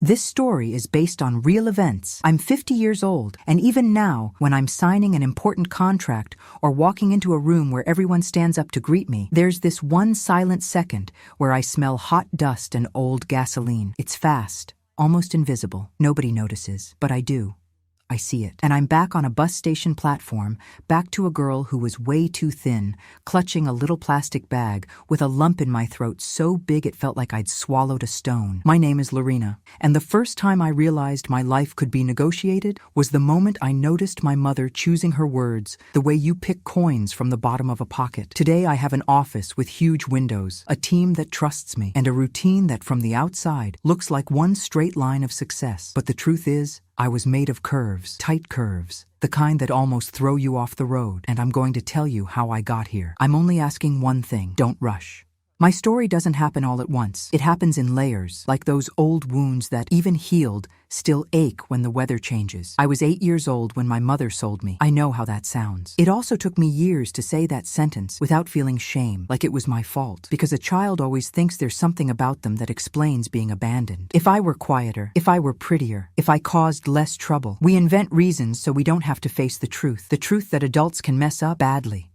This story is based on real events. I'm 50 years old, and even now, when I'm signing an important contract or walking into a room where everyone stands up to greet me, there's this one silent second where I smell hot dust and old gasoline. It's fast, almost invisible. Nobody notices, but I do. I see it. And I'm back on a bus station platform, back to a girl who was way too thin, clutching a little plastic bag with a lump in my throat so big it felt like I'd swallowed a stone. My name is Lorena, and the first time I realized my life could be negotiated was the moment I noticed my mother choosing her words the way you pick coins from the bottom of a pocket. Today I have an office with huge windows, a team that trusts me, and a routine that from the outside looks like one straight line of success. But the truth is, I was made of curves, tight curves, the kind that almost throw you off the road, and I'm going to tell you how I got here. I'm only asking one thing: don't rush. My story doesn't happen all at once. It happens in layers, like those old wounds that, even healed, still ache when the weather changes. I was 8 years old when my mother sold me. I know how that sounds. It also took me years to say that sentence without feeling shame, like it was my fault, because a child always thinks there's something about them that explains being abandoned. If I were quieter, if I were prettier, if I caused less trouble, we invent reasons so we don't have to face the truth that adults can mess up badly.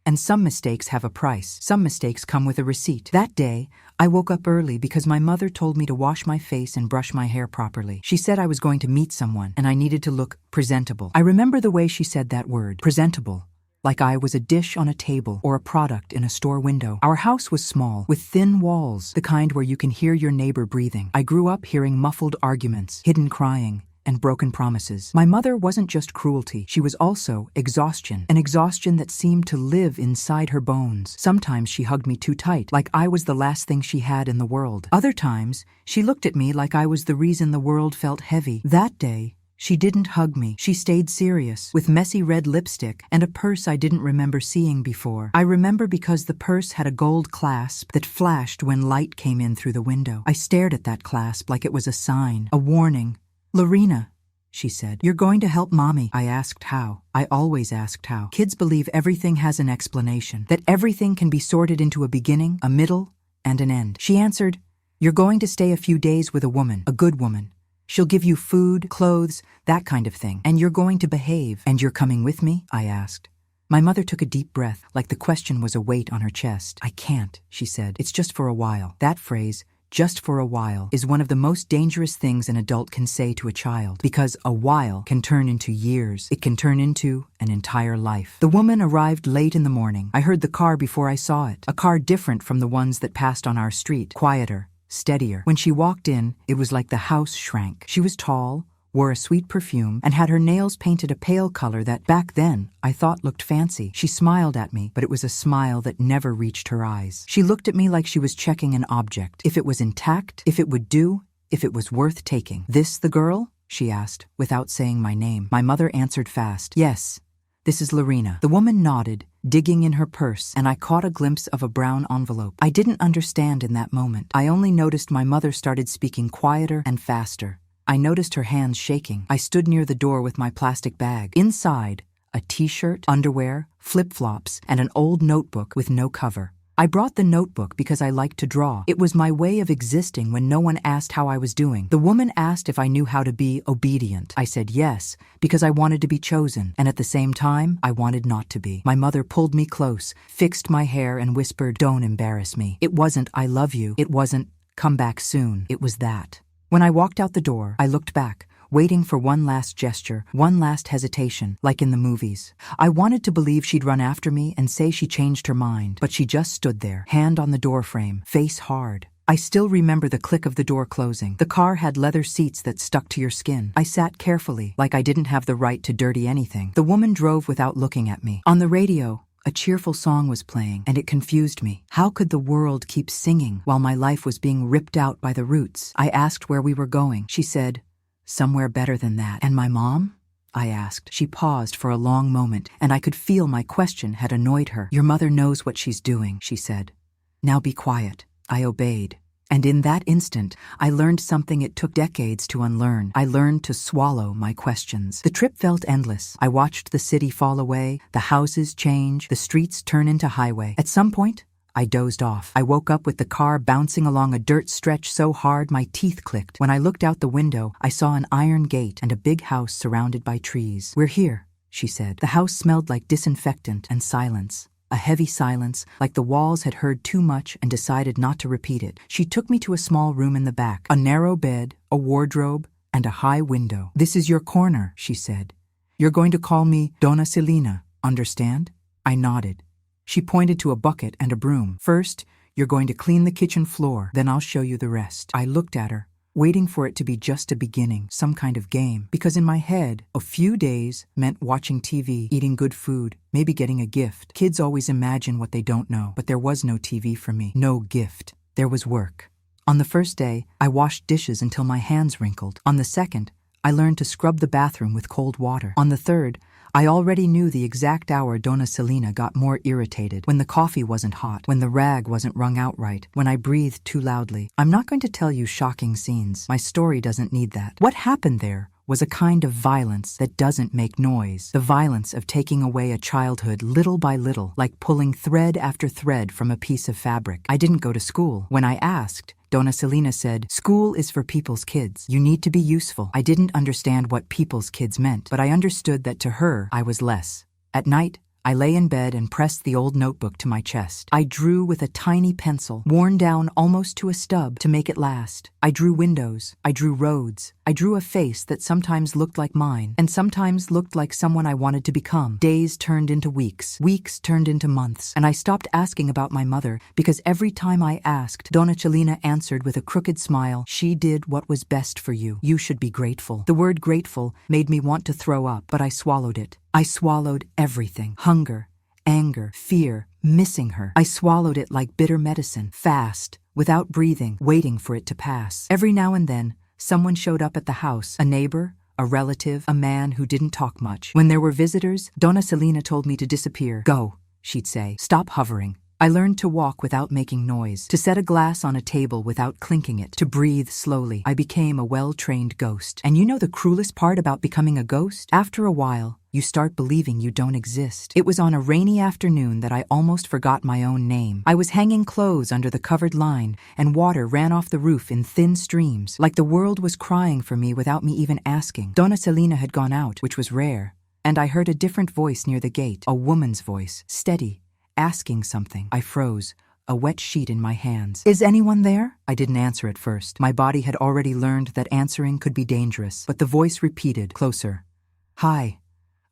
And some mistakes have a price. Some mistakes come with a receipt. That day, I woke up early because my mother told me to wash my face and brush my hair properly. She said I was going to meet someone, and I needed to look presentable. I remember the way she said that word, presentable, like I was a dish on a table or a product in a store window. Our house was small, with thin walls, the kind where you can hear your neighbor breathing. I grew up hearing muffled arguments, hidden crying, and broken promises. My mother wasn't just cruelty, she was also exhaustion, an exhaustion that seemed to live inside her bones. Sometimes she hugged me too tight, like I was the last thing she had in the world. Other times, she looked at me like I was the reason the world felt heavy. That day, she didn't hug me. She stayed serious, with messy red lipstick and a purse I didn't remember seeing before. I remember because the purse had a gold clasp that flashed when light came in through the window. I stared at that clasp like it was a sign, a warning. "Lorena," she said, "you're going to help Mommy." I asked how. I always asked how. Kids believe everything has an explanation, that everything can be sorted into a beginning, a middle, and an end. She answered, "You're going to stay a few days with a woman, a good woman. She'll give you food, clothes, that kind of thing. And you're going to behave." "And you're coming with me?" I asked. My mother took a deep breath, like the question was a weight on her chest. "I can't," she said. "It's just for a while." That phrase, "just for a while," is one of the most dangerous things an adult can say to a child, because a while can turn into years. It can turn into an entire life. The woman arrived late in the morning. I heard the car before I saw it. A car different from the ones that passed on our street. Quieter, steadier. When she walked in, it was like the house shrank. She was tall, wore a sweet perfume, and had her nails painted a pale color that, back then, I thought looked fancy. She smiled at me, but it was a smile that never reached her eyes. She looked at me like she was checking an object. If it was intact, if it would do, if it was worth taking. "This the girl?" she asked, without saying my name. My mother answered fast, "Yes, this is Lorena." The woman nodded, digging in her purse, and I caught a glimpse of a brown envelope. I didn't understand in that moment. I only noticed my mother started speaking quieter and faster. I noticed her hands shaking. I stood near the door with my plastic bag. Inside, a t-shirt, underwear, flip-flops, and an old notebook with no cover. I brought the notebook because I liked to draw. It was my way of existing when no one asked how I was doing. The woman asked if I knew how to be obedient. I said yes, because I wanted to be chosen, and at the same time, I wanted not to be. My mother pulled me close, fixed my hair, and whispered, "Don't embarrass me." It wasn't, "I love you." It wasn't, "Come back soon." It was that. When I walked out the door, I looked back, waiting for one last gesture, one last hesitation, like in the movies. I wanted to believe she'd run after me and say she changed her mind, but she just stood there, hand on the doorframe, face hard. I still remember the click of the door closing. The car had leather seats that stuck to your skin. I sat carefully, like I didn't have the right to dirty anything. The woman drove without looking at me. On the radio, a cheerful song was playing, and it confused me. How could the world keep singing while my life was being ripped out by the roots? I asked where we were going. She said, "Somewhere better than that." "And my mom?" I asked. She paused for a long moment, and I could feel my question had annoyed her. "Your mother knows what she's doing," she said. "Now be quiet." I obeyed. And in that instant, I learned something it took decades to unlearn. I learned to swallow my questions. The trip felt endless. I watched the city fall away, the houses change, the streets turn into highway. At some point, I dozed off. I woke up with the car bouncing along a dirt stretch so hard my teeth clicked. When I looked out the window, I saw an iron gate and a big house surrounded by trees. "We're here," she said. The house smelled like disinfectant and silence. A heavy silence, like the walls had heard too much and decided not to repeat it. She took me to a small room in the back, a narrow bed, a wardrobe, and a high window. "This is your corner," she said. "You're going to call me Donna Selina, understand?" I nodded. She pointed to a bucket and a broom. "First, you're going to clean the kitchen floor, then I'll show you the rest." I looked at her, waiting for it to be just a beginning, some kind of game. Because in my head, a few days meant watching TV, eating good food, maybe getting a gift. Kids always imagine what they don't know, but there was no TV for me, no gift. There was work. On the first day, I washed dishes until my hands wrinkled. On the second, I learned to scrub the bathroom with cold water. On the third, I already knew the exact hour Donna Selina got more irritated, when the coffee wasn't hot, when the rag wasn't wrung out right, when I breathed too loudly. I'm not going to tell you shocking scenes. My story doesn't need that. What happened there was a kind of violence that doesn't make noise. The violence of taking away a childhood little by little, like pulling thread after thread from a piece of fabric. I didn't go to school. When I asked, Donna Selina said, "School is for people's kids. You need to be useful." I didn't understand what people's kids meant, but I understood that to her, I was less. At night, I lay in bed and pressed the old notebook to my chest. I drew with a tiny pencil, worn down almost to a stub, to make it last. I drew windows. I drew roads. I drew a face that sometimes looked like mine, and sometimes looked like someone I wanted to become. Days turned into weeks. Weeks turned into months. And I stopped asking about my mother, because every time I asked, Donna Selina answered with a crooked smile, "She did what was best for you. You should be grateful." The word grateful made me want to throw up, but I swallowed it. I swallowed everything. Hunger, anger, fear, missing her. I swallowed it like bitter medicine, fast, without breathing, waiting for it to pass. Every now and then, someone showed up at the house, a neighbor, a relative, a man who didn't talk much. When there were visitors, Donna Selina told me to disappear. "Go," she'd say. "Stop hovering." I learned to walk without making noise, to set a glass on a table without clinking it, to breathe slowly. I became a well-trained ghost. And you know the cruelest part about becoming a ghost? After a while, you start believing you don't exist. It was on a rainy afternoon that I almost forgot my own name. I was hanging clothes under the covered line, and water ran off the roof in thin streams, like the world was crying for me without me even asking. Donna Selina had gone out, which was rare, and I heard a different voice near the gate, a woman's voice, steady, asking something. I froze, a wet sheet in my hands. "Is anyone there?" I didn't answer at first. My body had already learned that answering could be dangerous, but the voice repeated, closer. "Hi.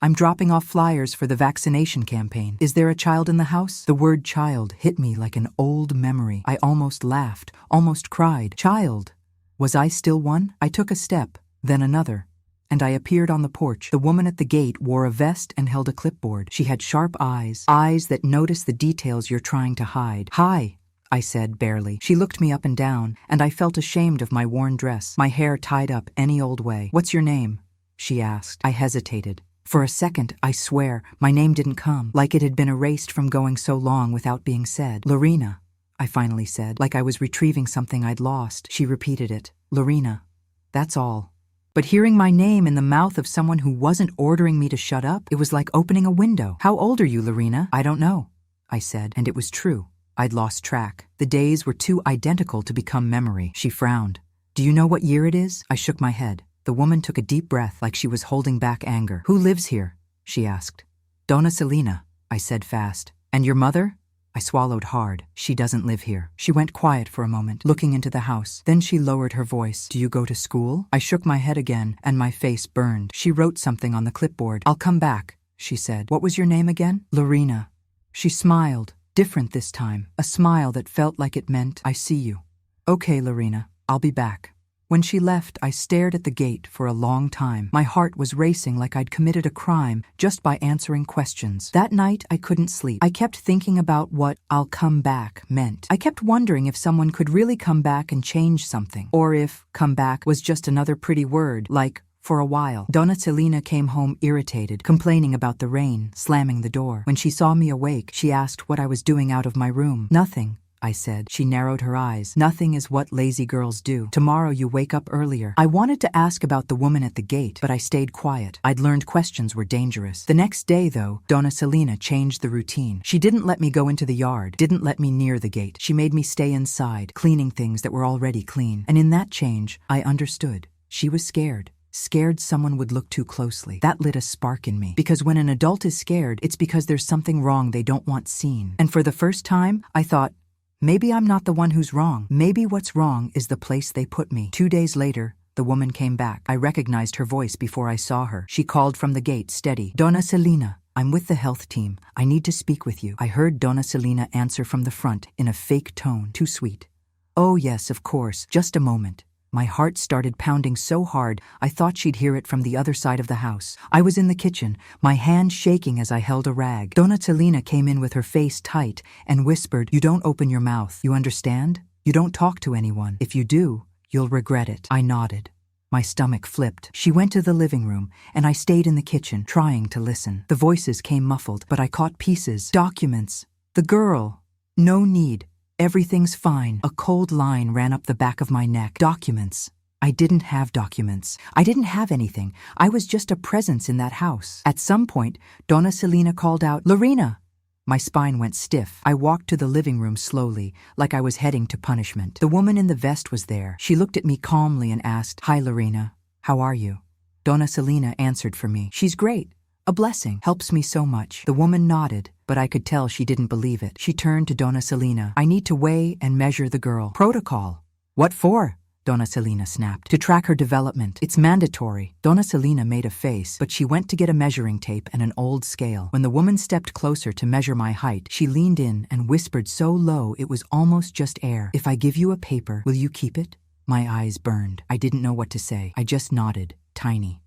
I'm dropping off flyers for the vaccination campaign. Is there a child in the house?" The word child hit me like an old memory. I almost laughed, almost cried. Child. Was I still one? I took a step, then another, and I appeared on the porch. The woman at the gate wore a vest and held a clipboard. She had sharp eyes that notice the details you're trying to hide. "Hi," I said barely. She looked me up and down, and I felt ashamed of my worn dress, my hair tied up any old way. "What's your name?" she asked. I hesitated. For a second, I swear, my name didn't come, like it had been erased from going so long without being said. "Lorena," I finally said, like I was retrieving something I'd lost. She repeated it. "Lorena. That's all." But hearing my name in the mouth of someone who wasn't ordering me to shut up, it was like opening a window. "How old are you, Lorena?" "I don't know," I said, and it was true. I'd lost track. The days were too identical to become memory. She frowned. "Do you know what year it is?" I shook my head. The woman took a deep breath like she was holding back anger. "Who lives here?" she asked. "Donna Selina," I said fast. "And your mother?" I swallowed hard. "She doesn't live here." She went quiet for a moment, looking into the house. Then she lowered her voice. "Do you go to school?" I shook my head again, and my face burned. She wrote something on the clipboard. "I'll come back," she said. "What was your name again?" "Lorena." She smiled, different this time, a smile that felt like it meant, "I see you." "Okay, Lorena, I'll be back." When she left, I stared at the gate for a long time. My heart was racing like I'd committed a crime just by answering questions. That night, I couldn't sleep. I kept thinking about what "I'll come back" meant. I kept wondering if someone could really come back and change something, or if "come back" was just another pretty word, like "for a while." Donna Selina came home irritated, complaining about the rain, slamming the door. When she saw me awake, she asked what I was doing out of my room. "Nothing," I said. She narrowed her eyes. Nothing is what lazy girls do. Tomorrow you wake up earlier. I wanted to ask about the woman at the gate, but I stayed quiet. I'd learned questions were dangerous. The next day, though, Donna Selena changed the routine. She didn't let me go into the yard, didn't let me near the gate. She made me stay inside, cleaning things that were already clean. And in that change, I understood. She was scared. Scared someone would look too closely. That lit a spark in me. Because when an adult is scared, it's because there's something wrong they don't want seen. And for the first time, I thought, maybe I'm not the one who's wrong. Maybe what's wrong is the place they put me. 2 days later, the woman came back. I recognized her voice before I saw her. She called from the gate, steady. Donna Selena, I'm with the health team. I need to speak with you. I heard Donna Selena answer from the front in a fake tone. Too sweet. Oh yes, of course. Just a moment. My heart started pounding so hard, I thought she'd hear it from the other side of the house. I was in the kitchen, my hand shaking as I held a rag. Donna Selena came in with her face tight and whispered, "You don't open your mouth, you understand? You don't talk to anyone. If you do, you'll regret it." I nodded. My stomach flipped. She went to the living room, and I stayed in the kitchen, trying to listen. The voices came muffled, but I caught pieces. Documents. The girl. No need. Everything's fine. A cold line ran up the back of my neck. Documents. I didn't have documents. I didn't have anything. I was just a presence in that house. At some point, Donna Selena called out, "Lorena!" My spine went stiff. I walked to the living room slowly, like I was heading to punishment. The woman in the vest was there. She looked at me calmly and asked, "Hi, Lorena. How are you?" Donna Selena answered for me. "She's great. A blessing. Helps me so much." The woman nodded, but I could tell she didn't believe it. She turned to Donna Selena. "I need to weigh and measure the girl." "Protocol." "What for?" Donna Selena snapped. "To track her development. It's mandatory." Donna Selena made a face, but she went to get a measuring tape and an old scale. When the woman stepped closer to measure my height, she leaned in and whispered so low it was almost just air. "If I give you a paper, will you keep it?" My eyes burned. I didn't know what to say. I just nodded, tiny.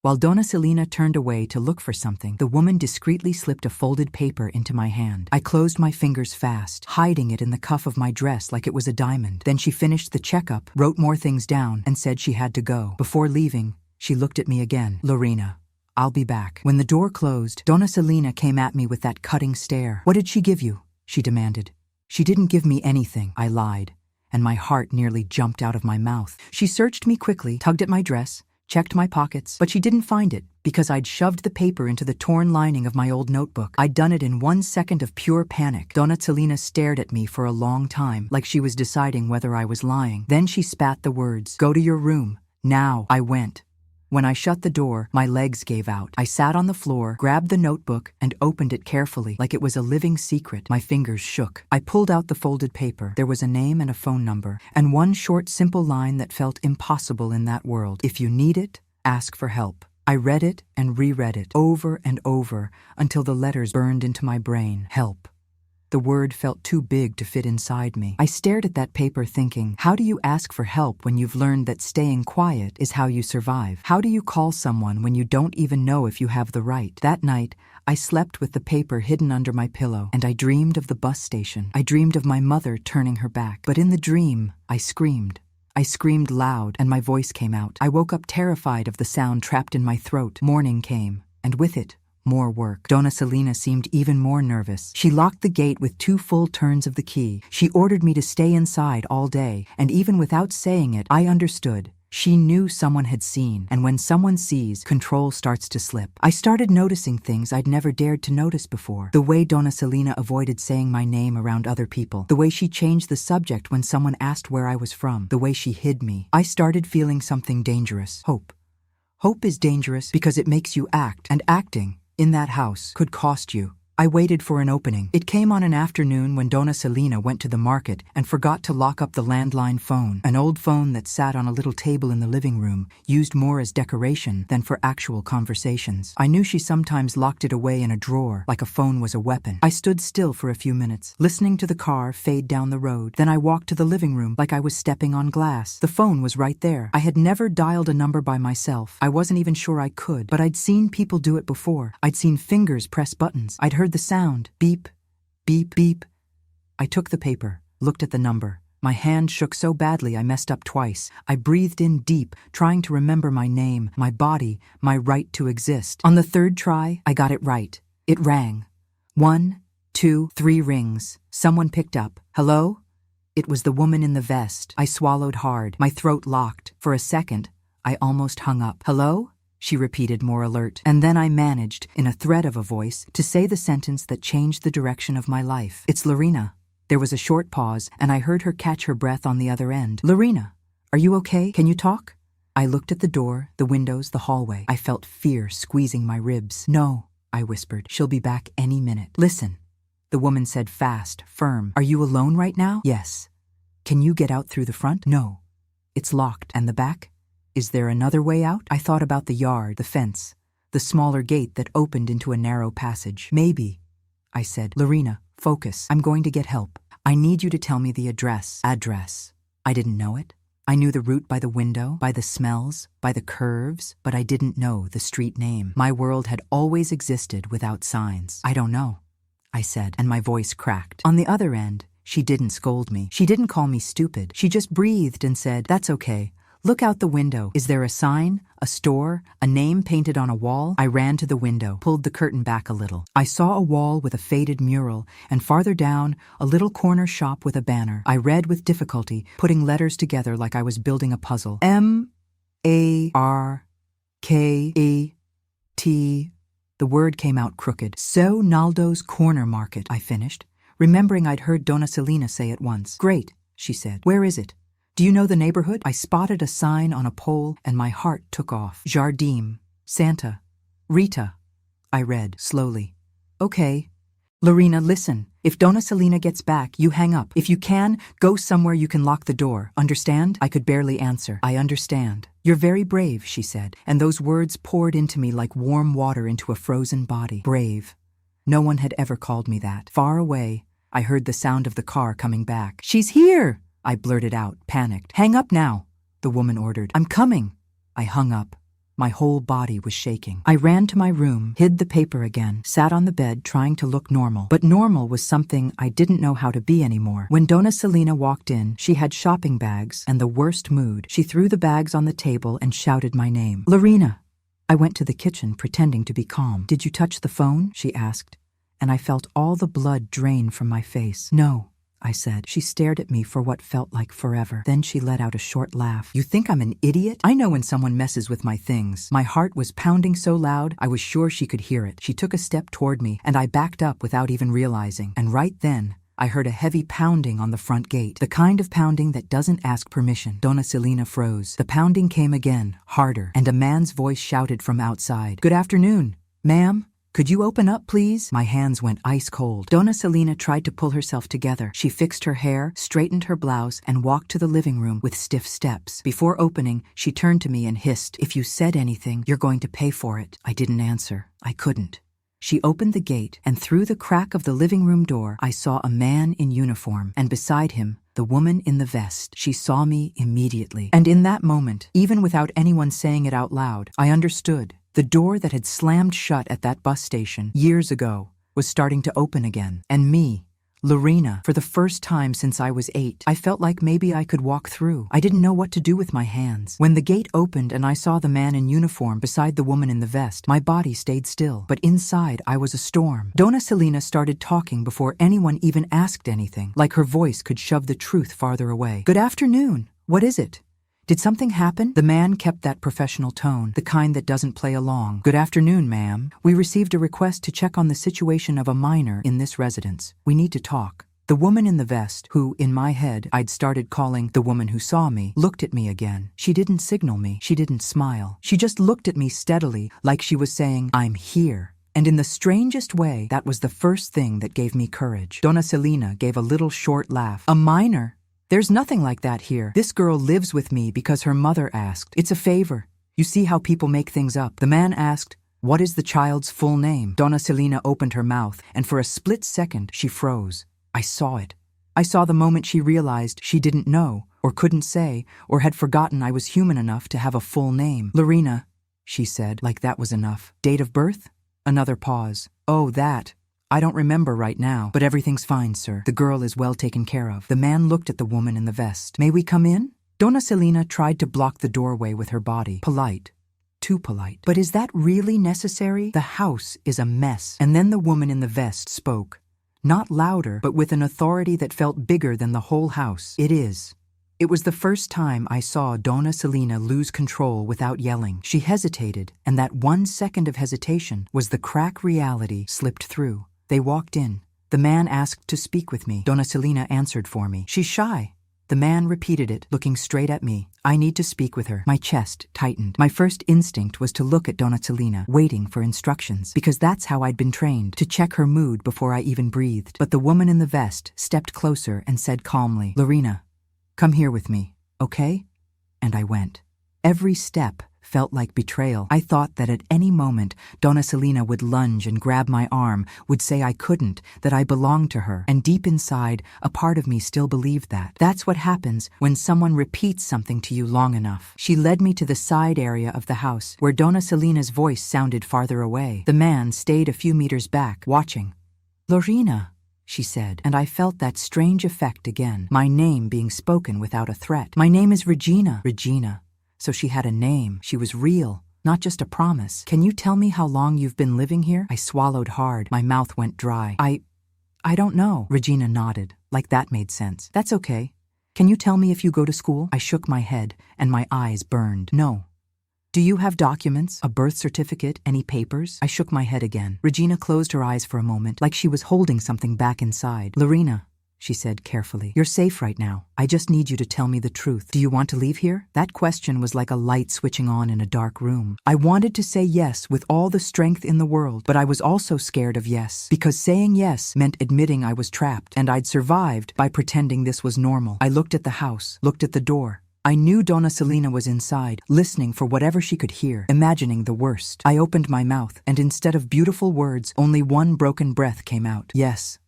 While Donna Selena turned away to look for something, the woman discreetly slipped a folded paper into my hand. I closed my fingers fast, hiding it in the cuff of my dress like it was a diamond. Then she finished the checkup, wrote more things down, and said she had to go. Before leaving, she looked at me again. "Lorena, I'll be back." When the door closed, Donna Selena came at me with that cutting stare. "What did she give you?" she demanded. "She didn't give me anything," I lied, and my heart nearly jumped out of my mouth. She searched me quickly, tugged at my dress, checked my pockets, but she didn't find it because I'd shoved the paper into the torn lining of my old notebook. I'd done it in 1 second of pure panic. Donna Selena stared at me for a long time, like she was deciding whether I was lying. Then she spat the words, "Go to your room, now." I went. When I shut the door, my legs gave out. I sat on the floor, grabbed the notebook, and opened it carefully, like it was a living secret. My fingers shook. I pulled out the folded paper. There was a name and a phone number, and one short, simple line that felt impossible in that world. "If you need it, ask for help." I read it and reread it, over and over, until the letters burned into my brain. Help. The word felt too big to fit inside me. I stared at that paper thinking, how do you ask for help when you've learned that staying quiet is how you survive? How do you call someone when you don't even know if you have the right? That night, I slept with the paper hidden under my pillow, and I dreamed of the bus station. I dreamed of my mother turning her back. But in the dream, I screamed. I screamed loud, and my voice came out. I woke up terrified of the sound trapped in my throat. Morning came, and with it, more work. Donna Selena seemed even more nervous. She locked the gate with 2 full turns of the key. She ordered me to stay inside all day, and even without saying it, I understood. She knew someone had seen, and when someone sees, control starts to slip. I started noticing things I'd never dared to notice before. The way Donna Selena avoided saying my name around other people. The way she changed the subject when someone asked where I was from. The way she hid me. I started feeling something dangerous. Hope. Hope is dangerous because it makes you act, and acting in that house could cost you. I waited for an opening. It came on an afternoon when Donna Selena went to the market and forgot to lock up the landline phone, an old phone that sat on a little table in the living room, used more as decoration than for actual conversations. I knew she sometimes locked it away in a drawer, like a phone was a weapon. I stood still for a few minutes, listening to the car fade down the road. Then I walked to the living room like I was stepping on glass. The phone was right there. I had never dialed a number by myself. I wasn't even sure I could, but I'd seen people do it before. I'd seen fingers press buttons. I'd heard the sound. Beep, beep, beep. I took the paper, looked at the number. My hand shook so badly I messed up twice. I breathed in deep, trying to remember my name, my body, my right to exist. On the 3rd try, I got it right. It rang. 1, 2, 3 rings. Someone picked up. Hello? It was the woman in the vest. I swallowed hard, my throat locked. For a second, I almost hung up. Hello? She repeated, more alert. And then I managed, in a thread of a voice, to say the sentence that changed the direction of my life. It's Lorena. There was a short pause, and I heard her catch her breath on the other end. Lorena, are you okay? Can you talk? I looked at the door, the windows, the hallway. I felt fear squeezing my ribs. No, I whispered. She'll be back any minute. Listen, the woman said, fast, firm. Are you alone right now? Yes. Can you get out through the front? No. It's locked. And the back? Is there another way out? I thought about the yard, the fence, the smaller gate that opened into a narrow passage. Maybe, I said. Lorena, focus. I'm going to get help. I need you to tell me the address. Address. I didn't know it. I knew the route by the window, by the smells, by the curves, but I didn't know the street name. My world had always existed without signs. I don't know, I said, and my voice cracked. On the other end, she didn't scold me. She didn't call me stupid. She just breathed and said, that's okay. Look out the window. Is there a sign, a store, a name painted on a wall? I ran to the window, pulled the curtain back a little. I saw a wall with a faded mural, and farther down, a little corner shop with a banner. I read with difficulty, putting letters together like I was building a puzzle. M-A-R-K-E-T. The word came out crooked. So Naldo's Corner Market, I finished, remembering I'd heard Donna Selena say it once. Great, she said. Where is it? Do you know the neighborhood? I spotted a sign on a pole and my heart took off. Jardim, Santa, Rita. I read slowly. Okay. Lorena, listen. If Donna Selena gets back, you hang up. If you can, go somewhere you can lock the door. Understand? I could barely answer. I understand. You're very brave, she said, and those words poured into me like warm water into a frozen body. Brave. No one had ever called me that. Far away, I heard the sound of the car coming back. She's here! I blurted out, panicked. Hang up now, the woman ordered. I'm coming. I hung up. My whole body was shaking. I ran to my room, hid the paper again, sat on the bed trying to look normal. But normal was something I didn't know how to be anymore. When Donna Selena walked in, she had shopping bags and the worst mood. She threw the bags on the table and shouted my name. Lorena. I went to the kitchen, pretending to be calm. Did you touch the phone? She asked, and I felt all the blood drain from my face. No, I said. She stared at me for what felt like forever. Then she let out a short laugh. You think I'm an idiot? I know when someone messes with my things. My heart was pounding so loud, I was sure she could hear it. She took a step toward me, and I backed up without even realizing. And right then, I heard a heavy pounding on the front gate. The kind of pounding that doesn't ask permission. Donna Selena froze. The pounding came again, harder, and a man's voice shouted from outside. Good afternoon, ma'am. Could you open up, please? My hands went ice cold. Donna Selena tried to pull herself together. She fixed her hair, straightened her blouse, and walked to the living room with stiff steps. Before opening, she turned to me and hissed, if you said anything, you're going to pay for it. I didn't answer. I couldn't. She opened the gate, and through the crack of the living room door, I saw a man in uniform, and beside him, the woman in the vest. She saw me immediately. And in that moment, even without anyone saying it out loud, I understood. The door that had slammed shut at that bus station years ago was starting to open again. And me, Lorena, for the first time since I was 8, I felt like maybe I could walk through. I didn't know what to do with my hands. When the gate opened and I saw the man in uniform beside the woman in the vest, my body stayed still. But inside, I was a storm. Donna Selena started talking before anyone even asked anything, like her voice could shove the truth farther away. Good afternoon. What is it? Did something happen? The man kept that professional tone, the kind that doesn't play along. Good afternoon, ma'am. We received a request to check on the situation of a minor in this residence. We need to talk. The woman in the vest, who, in my head, I'd started calling the woman who saw me, looked at me again. She didn't signal me. She didn't smile. She just looked at me steadily, like she was saying, I'm here. And in the strangest way, that was the first thing that gave me courage. Donna Selena gave a little short laugh. A minor? There's nothing like that here. This girl lives with me because her mother asked. It's a favor. You see how people make things up. The man asked, what is the child's full name? Donna Selena opened her mouth, and for a split second, she froze. I saw it. I saw the moment she realized she didn't know, or couldn't say, or had forgotten I was human enough to have a full name. Lorena, she said, like that was enough. Date of birth? Another pause. Oh, that. I don't remember right now, but everything's fine, sir. The girl is well taken care of. The man looked at the woman in the vest. May we come in? Donna Selena tried to block the doorway with her body. Polite. Too polite. But is that really necessary? The house is a mess. And then the woman in the vest spoke. Not louder, but with an authority that felt bigger than the whole house. It is. It was the first time I saw Donna Selena lose control without yelling. She hesitated, and that 1 second of hesitation was the crack reality slipped through. They walked in. The man asked to speak with me. Donna Selena answered for me. She's shy. The man repeated it, looking straight at me. I need to speak with her. My chest tightened. My first instinct was to look at Donna Selena, waiting for instructions, because that's how I'd been trained, to check her mood before I even breathed. But the woman in the vest stepped closer and said calmly, Lorena, come here with me, okay? And I went. Every step felt like betrayal. I thought that at any moment, Donna Selena would lunge and grab my arm, would say I couldn't, that I belonged to her. And deep inside, a part of me still believed that. That's what happens when someone repeats something to you long enough. She led me to the side area of the house, where Donna Selena's voice sounded farther away. The man stayed a few meters back, watching. Lorena, she said, and I felt that strange effect again, my name being spoken without a threat. My name is Regina. Regina. So she had a name. She was real, not just a promise. Can you tell me how long you've been living here? I swallowed hard. My mouth went dry. I don't know. Regina nodded, like that made sense. That's okay. Can you tell me if you go to school? I shook my head, and my eyes burned. No. Do you have documents? A birth certificate? Any papers? I shook my head again. Regina closed her eyes for a moment, like she was holding something back inside. Lorena, she said carefully, you're safe right now. I just need you to tell me the truth. Do you want to leave here? That question was like a light switching on in a dark room. I wanted to say yes with all the strength in the world, but I was also scared of yes, because saying yes meant admitting I was trapped, and I'd survived by pretending this was normal. I looked at the house, looked at the door. I knew Donna Selena was inside, listening for whatever she could hear, imagining the worst. I opened my mouth, and instead of beautiful words, only one broken breath came out. Yes,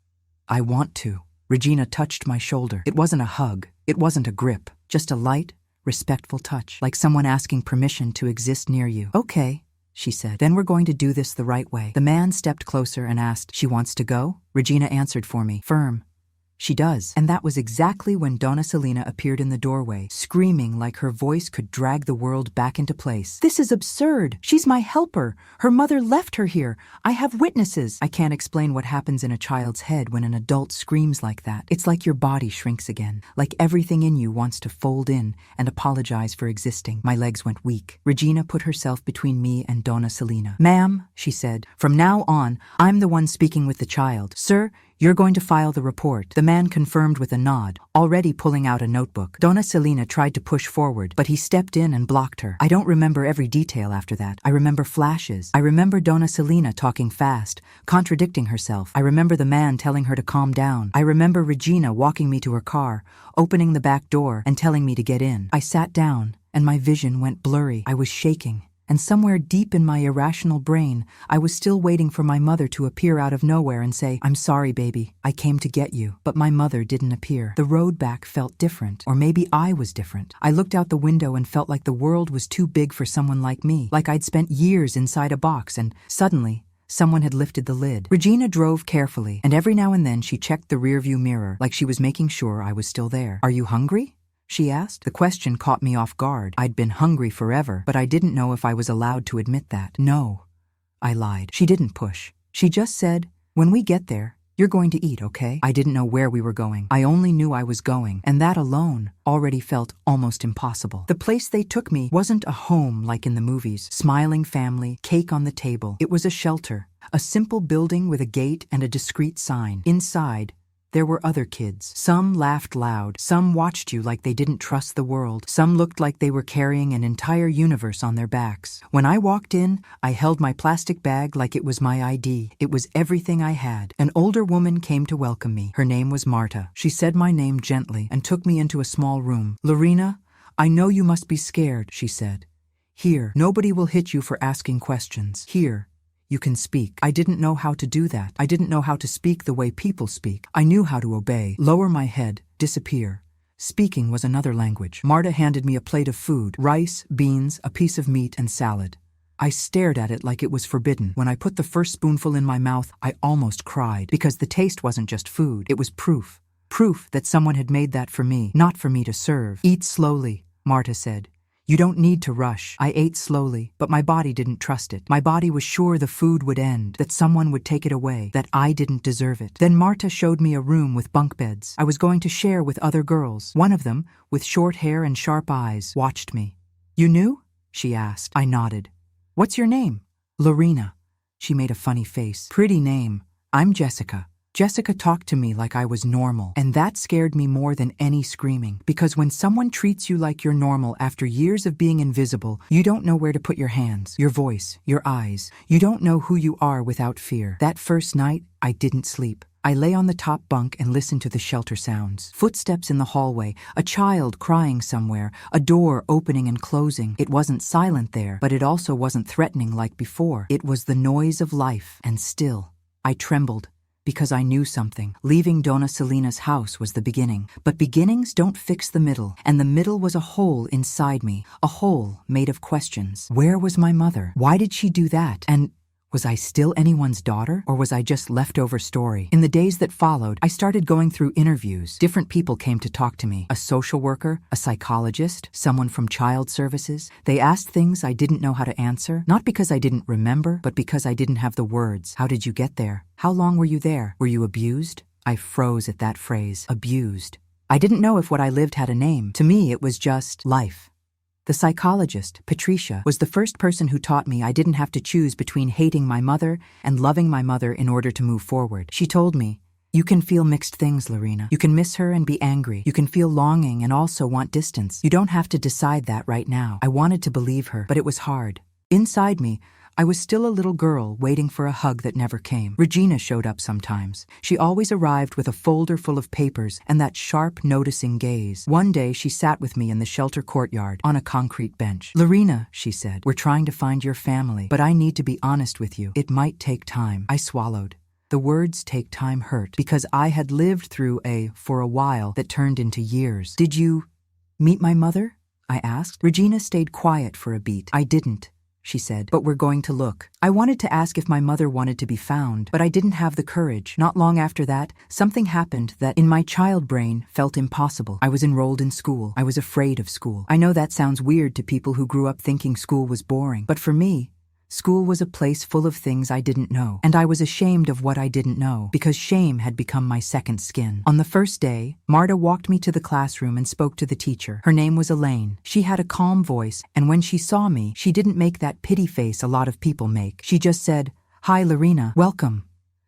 I want to. Regina touched my shoulder. It wasn't a hug. It wasn't a grip. Just a light, respectful touch, like someone asking permission to exist near you. Okay, she said. Then we're going to do this the right way. The man stepped closer and asked, she wants to go? Regina answered for me, firm. She does. And that was exactly when Donna Selena appeared in the doorway, screaming like her voice could drag the world back into place. This is absurd. She's my helper. Her mother left her here. I have witnesses. I can't explain what happens in a child's head when an adult screams like that. It's like your body shrinks again, like everything in you wants to fold in and apologize for existing. My legs went weak. Regina put herself between me and Donna Selena. Ma'am, she said, from now on, I'm the one speaking with the child. Sir, you're going to file the report. The man confirmed with a nod, already pulling out a notebook. Donna Selena tried to push forward, but he stepped in and blocked her. I don't remember every detail after that. I remember flashes. I remember Donna Selena talking fast, contradicting herself. I remember the man telling her to calm down. I remember Regina walking me to her car, opening the back door and telling me to get in. I sat down, and my vision went blurry. I was shaking. And somewhere deep in my irrational brain, I was still waiting for my mother to appear out of nowhere and say, I'm sorry, baby, I came to get you. But my mother didn't appear. The road back felt different, or maybe I was different. I looked out the window and felt like the world was too big for someone like me, like I'd spent years inside a box, and suddenly, someone had lifted the lid. Regina drove carefully, and every now and then she checked the rearview mirror, like she was making sure I was still there. Are you hungry? She asked. The question caught me off guard. I'd been hungry forever, but I didn't know if I was allowed to admit that. No, I lied. She didn't push. She just said, when we get there, you're going to eat, okay? I didn't know where we were going. I only knew I was going, and that alone already felt almost impossible. The place they took me wasn't a home like in the movies. Smiling family, cake on the table. It was a shelter, a simple building with a gate and a discreet sign. Inside, there were other kids. Some laughed loud. Some watched you like they didn't trust the world. Some looked like they were carrying an entire universe on their backs. When I walked in, I held my plastic bag like it was my ID. It was everything I had. An older woman came to welcome me. Her name was Marta. She said my name gently and took me into a small room. Lorena, I know you must be scared, she said. Here, nobody will hit you for asking questions. Here, you can speak. I didn't know how to do that. I didn't know how to speak the way people speak. I knew how to obey, lower my head, disappear. Speaking was another language. Marta handed me a plate of food, rice, beans, a piece of meat, and salad. I stared at it like it was forbidden. When I put the first spoonful in my mouth, I almost cried, because the taste wasn't just food, it was proof. Proof that someone had made that for me, not for me to serve. Eat slowly, Marta said. You don't need to rush. I ate slowly, but my body didn't trust it. My body was sure the food would end, that someone would take it away, that I didn't deserve it. Then Marta showed me a room with bunk beds. I was going to share with other girls. One of them, with short hair and sharp eyes, watched me. You knew? She asked. I nodded. What's your name? Lorena. She made a funny face. Pretty name. I'm Jessica. Jessica talked to me like I was normal, and that scared me more than any screaming, because when someone treats you like you're normal after years of being invisible, you don't know where to put your hands, your voice, your eyes. You don't know who you are without fear. That first night, I didn't sleep. I lay on the top bunk and listened to the shelter sounds. Footsteps in the hallway, a child crying somewhere, a door opening and closing. It wasn't silent there, but it also wasn't threatening like before. It was the noise of life, and still, I trembled. Because I knew something. Leaving Donna Selena's house was the beginning. But beginnings don't fix the middle, and the middle was a hole inside me, a hole made of questions. Where was my mother? Why did she do that? And was I still anyone's daughter, or was I just leftover story? In the days that followed, I started going through interviews. Different people came to talk to me. A social worker, a psychologist, someone from child services. They asked things I didn't know how to answer, not because I didn't remember, but because I didn't have the words. How did you get there? How long were you there? Were you abused? I froze at that phrase, abused. I didn't know if what I lived had a name. To me, it was just life. The psychologist, Patricia, was the first person who taught me I didn't have to choose between hating my mother and loving my mother in order to move forward. She told me, you can feel mixed things, Lorena. You can miss her and be angry. You can feel longing and also want distance. You don't have to decide that right now. I wanted to believe her, but it was hard. Inside me, I was still a little girl waiting for a hug that never came. Regina showed up sometimes. She always arrived with a folder full of papers and that sharp, noticing gaze. One day, she sat with me in the shelter courtyard on a concrete bench. Lorena, she said, we're trying to find your family, but I need to be honest with you. It might take time. I swallowed. The words take time hurt because I had lived through for a while that turned into years. Did you meet my mother? I asked. Regina stayed quiet for a beat. I didn't, she said, but we're going to look. I wanted to ask if my mother wanted to be found, but I didn't have the courage. Not long after that, something happened that in my child brain felt impossible. I was enrolled in school. I was afraid of school. I know that sounds weird to people who grew up thinking school was boring, but for me, school was a place full of things I didn't know, and I was ashamed of what I didn't know, because shame had become my second skin. On the first day, Marta walked me to the classroom and spoke to the teacher. Her name was Elaine. She had a calm voice, and when she saw me, she didn't make that pity face a lot of people make. She just said, "Hi, Lorena, welcome."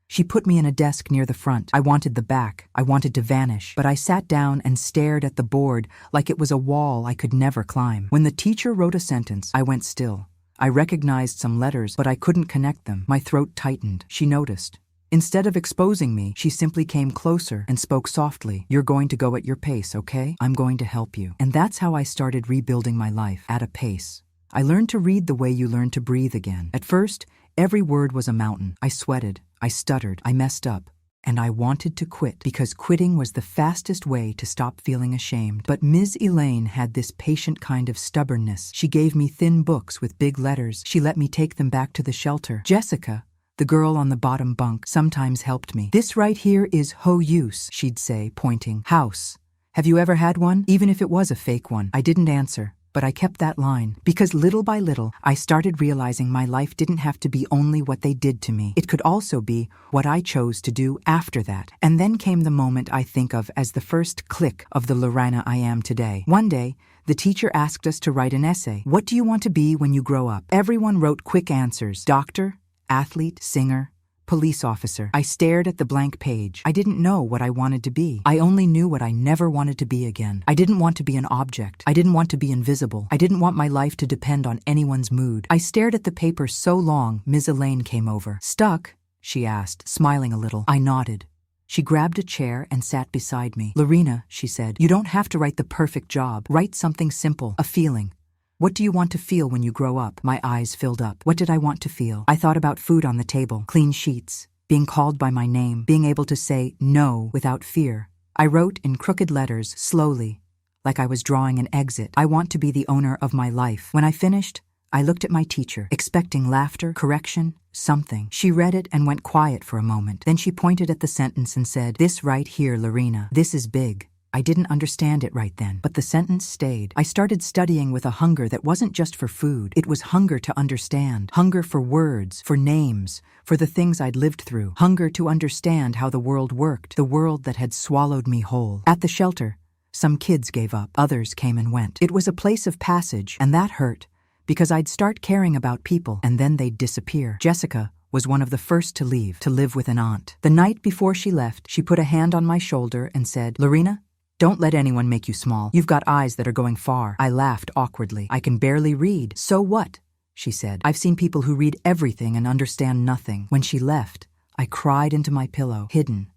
She put me in a desk near the front. I wanted the back. I wanted to vanish, but I sat down and stared at the board like it was a wall I could never climb. When the teacher wrote a sentence, I went still. I recognized some letters, but I couldn't connect them. My throat tightened. She noticed. Instead of exposing me, she simply came closer and spoke softly. "You're going to go at your pace, okay? I'm going to help you." And that's how I started rebuilding my life, at a pace. I learned to read the way you learn to breathe again. At first, every word was a mountain. I sweated. I stuttered. I messed up. And I wanted to quit, because quitting was the fastest way to stop feeling ashamed. But Ms. Elaine had this patient kind of stubbornness. She gave me thin books with big letters. She let me take them back to the shelter. Jessica, the girl on the bottom bunk, sometimes helped me. "This right here is use," she'd say, pointing. "House. Have you ever had one?" Even if it was a fake one. I didn't answer. But I kept that line, because little by little, I started realizing my life didn't have to be only what they did to me. It could also be what I chose to do after that. And then came the moment I think of as the first click of the Lorena I am today. One day, the teacher asked us to write an essay. What do you want to be when you grow up? Everyone wrote quick answers. Doctor, athlete, singer, police officer. I stared at the blank page. I didn't know what I wanted to be. I only knew what I never wanted to be again. I didn't want to be an object. I didn't want to be invisible. I didn't want my life to depend on anyone's mood. I stared at the paper so long, Ms. Elaine came over. "Stuck?" she asked, smiling a little. I nodded. She grabbed a chair and sat beside me. "Lorena," she said, "you don't have to write the perfect job. Write something simple, a feeling. What do you want to feel when you grow up?" My eyes filled up. What did I want to feel? I thought about food on the table, clean sheets, being called by my name, being able to say no without fear. I wrote in crooked letters, slowly, like I was drawing an exit. "I want to be the owner of my life." When I finished, I looked at my teacher, expecting laughter, correction, something. She read it and went quiet for a moment. Then she pointed at the sentence and said, "This right here, Lorena, this is big. I didn't understand it right then, but the sentence stayed. I started studying with a hunger that wasn't just for food. It was hunger to understand. Hunger for words, for names, for the things I'd lived through. Hunger to understand how the world worked, the world that had swallowed me whole. At the shelter, some kids gave up. Others came and went. It was a place of passage, and that hurt, because I'd start caring about people, and then they'd disappear. Jessica was one of the first to leave, to live with an aunt. The night before she left, she put a hand on my shoulder and said, "Lorena, don't let anyone make you small. You've got eyes that are going far." I laughed awkwardly. "I can barely read." "So what?" she said. "I've seen people who read everything and understand nothing." When she left, I cried into my pillow, hidden,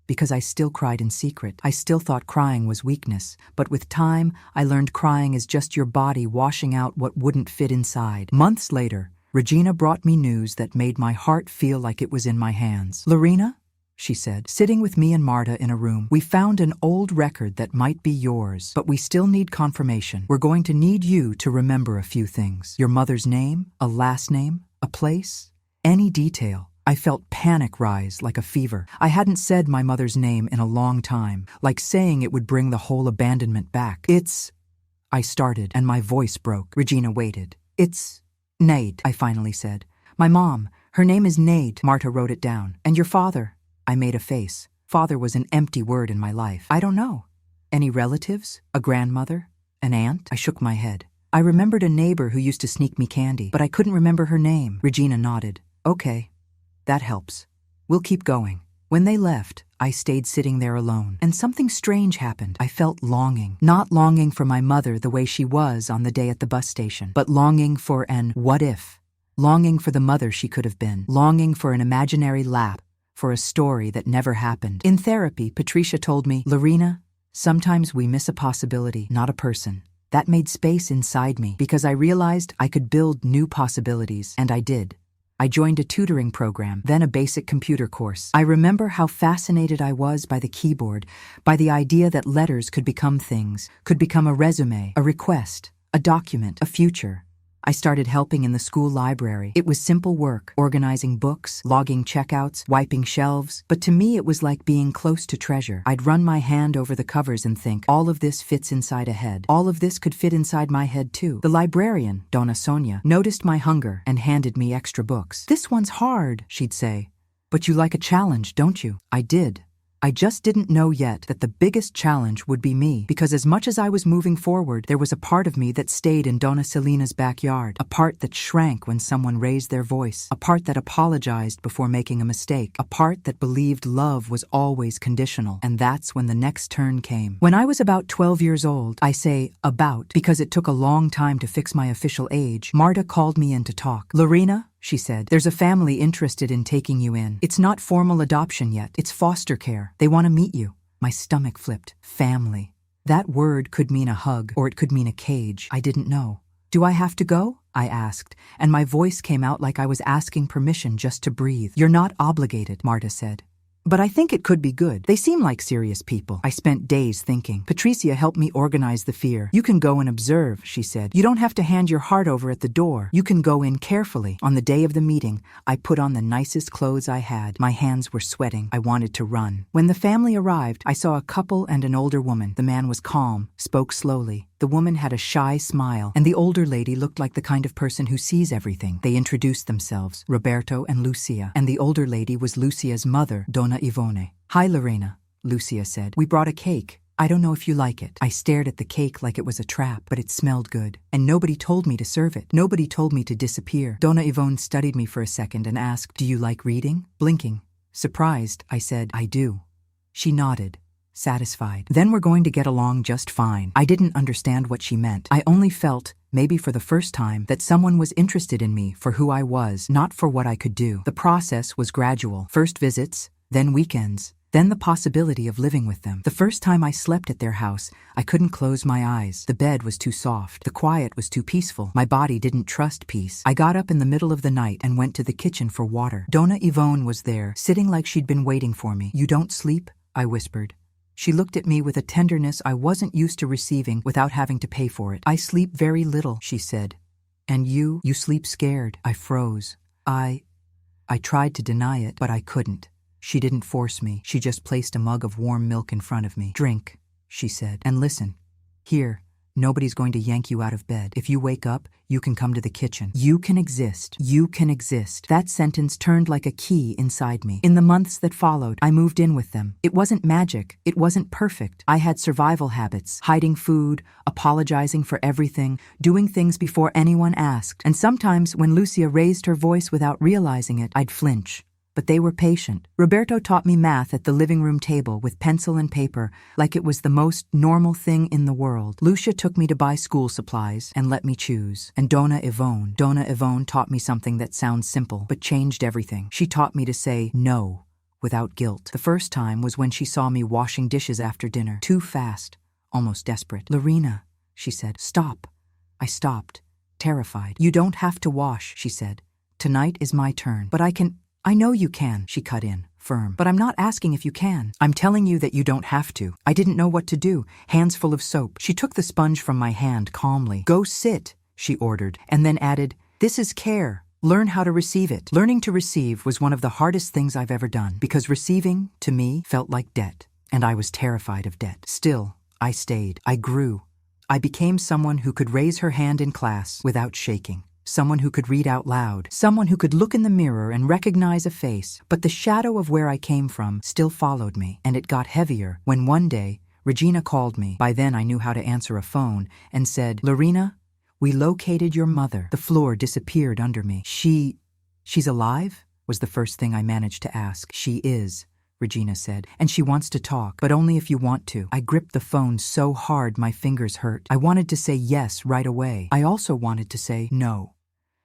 because I still cried in secret. I still thought crying was weakness, but with time, I learned crying is just your body washing out what wouldn't fit inside. Months later, Regina brought me news that made my heart feel like it was in my hands. "Lorena," she said, sitting with me and Marta in a room, "we found an old record that might be yours, but we still need confirmation. We're going to need you to remember a few things. Your mother's name, a last name, a place, any detail." I felt panic rise like a fever. I hadn't said my mother's name in a long time, like saying it would bring the whole abandonment back. I started, and my voice broke. Regina waited. "It's Nate," I finally said. "My mom, her name is Nate." Marta wrote it down. "And your father?" I made a face. Father was an empty word in my life. "I don't know." "Any relatives? A grandmother? An aunt?" I shook my head. "I remembered a neighbor who used to sneak me candy, but I couldn't remember her name." Regina nodded. "Okay, that helps. We'll keep going." When they left, I stayed sitting there alone, and something strange happened. I felt longing. Not longing for my mother the way she was on the day at the bus station, but longing for an what if. Longing for the mother she could have been. Longing for an imaginary lap, for a story that never happened. In therapy, Patricia told me, "Lorena, sometimes we miss a possibility, not a person." That made space inside me, because I realized I could build new possibilities, and I did. I joined a tutoring program, then a basic computer course. I remember how fascinated I was by the keyboard, by the idea that letters could become things, could become a resume, a request, a document, a future. I started helping in the school library. It was simple work, organizing books, logging checkouts, wiping shelves, but to me it was like being close to treasure. I'd run my hand over the covers and think, all of this fits inside a head. All of this could fit inside my head too. The librarian, Donna Sonia, noticed my hunger and handed me extra books. "This one's hard," she'd say. "But you like a challenge, don't you?" I did. I just didn't know yet that the biggest challenge would be me, because as much as I was moving forward, there was a part of me that stayed in Donna Selina's backyard, a part that shrank when someone raised their voice, a part that apologized before making a mistake, a part that believed love was always conditional. And that's when the next turn came. When I was about 12 years old, I say about because it took a long time to fix my official age, Marta called me in to talk. "Lorena," she said, "there's a family interested in taking you in. It's not formal adoption yet, it's foster care. They want to meet you." My stomach flipped. Family. That word could mean a hug, or it could mean a cage. I didn't know. "Do I have to go?" I asked, and my voice came out like I was asking permission just to breathe. "You're not obligated," Marta said. "But I think it could be good. They seem like serious people." I spent days thinking. Patricia helped me organize the fear. "You can go and observe," she said. "You don't have to hand your heart over at the door. You can go in carefully." On the day of the meeting, I put on the nicest clothes I had. My hands were sweating. I wanted to run. When the family arrived, I saw a couple and an older woman. The man was calm, spoke slowly. The woman had a shy smile, and the older lady looked like the kind of person who sees everything. They introduced themselves, Roberto and Lucia, and the older lady was Lucia's mother, Donna Ivone. "Hi, Lorena," Lucia said. "We brought a cake. I don't know if you like it." I stared at the cake like it was a trap, but it smelled good. And nobody told me to serve it. Nobody told me to disappear. Donna Ivone studied me for a second and asked, "Do you like reading?" Blinking, surprised, I said, "I do." She nodded, satisfied. "Then we're going to get along just fine." I didn't understand what she meant. I only felt, maybe for the first time, that someone was interested in me for who I was, not for what I could do. The process was gradual. First visits, then weekends, then the possibility of living with them. The first time I slept at their house, I couldn't close my eyes. The bed was too soft. The quiet was too peaceful. My body didn't trust peace. I got up in the middle of the night and went to the kitchen for water. Donna Ivone was there, sitting like she'd been waiting for me. "You don't sleep?" I whispered. She looked at me with a tenderness I wasn't used to receiving without having to pay for it. "I sleep very little," she said. "And you sleep scared." I froze. I tried to deny it, but I couldn't. She didn't force me. She just placed a mug of warm milk in front of me. "Drink," she said. And listen, here, nobody's going to yank you out of bed. If you wake up, you can come to the kitchen. You can exist. You can exist. That sentence turned like a key inside me. In the months that followed, I moved in with them. It wasn't magic. It wasn't perfect. I had survival habits, hiding food, apologizing for everything, doing things before anyone asked. And sometimes when Lucia raised her voice without realizing it, I'd flinch. But they were patient. Roberto taught me math at the living room table with pencil and paper, like it was the most normal thing in the world. Lucia took me to buy school supplies and let me choose. And Donna Yvonne taught me something that sounds simple, but changed everything. She taught me to say no without guilt. The first time was when she saw me washing dishes after dinner, too fast, almost desperate. "Lorena," she said, "stop." I stopped, terrified. "You don't have to wash," she said. "Tonight is my turn." "But I know you can," she cut in, firm. "But I'm not asking if you can. I'm telling you that you don't have to." I didn't know what to do, hands full of soap. She took the sponge from my hand calmly. "Go sit," she ordered, and then added, "This is care. Learn how to receive it." Learning to receive was one of the hardest things I've ever done, because receiving, to me, felt like debt, and I was terrified of debt. Still, I stayed. I grew. I became someone who could raise her hand in class without shaking. Someone who could read out loud, someone who could look in the mirror and recognize a face, but the shadow of where I came from still followed me, and it got heavier when one day, Regina called me, by then I knew how to answer a phone, and said, "Lorena, we located your mother." The floor disappeared under me. She's alive?" was the first thing I managed to ask. "She is," Regina said, "and she wants to talk, but only if you want to." I gripped the phone so hard my fingers hurt. I wanted to say yes right away. I also wanted to say no.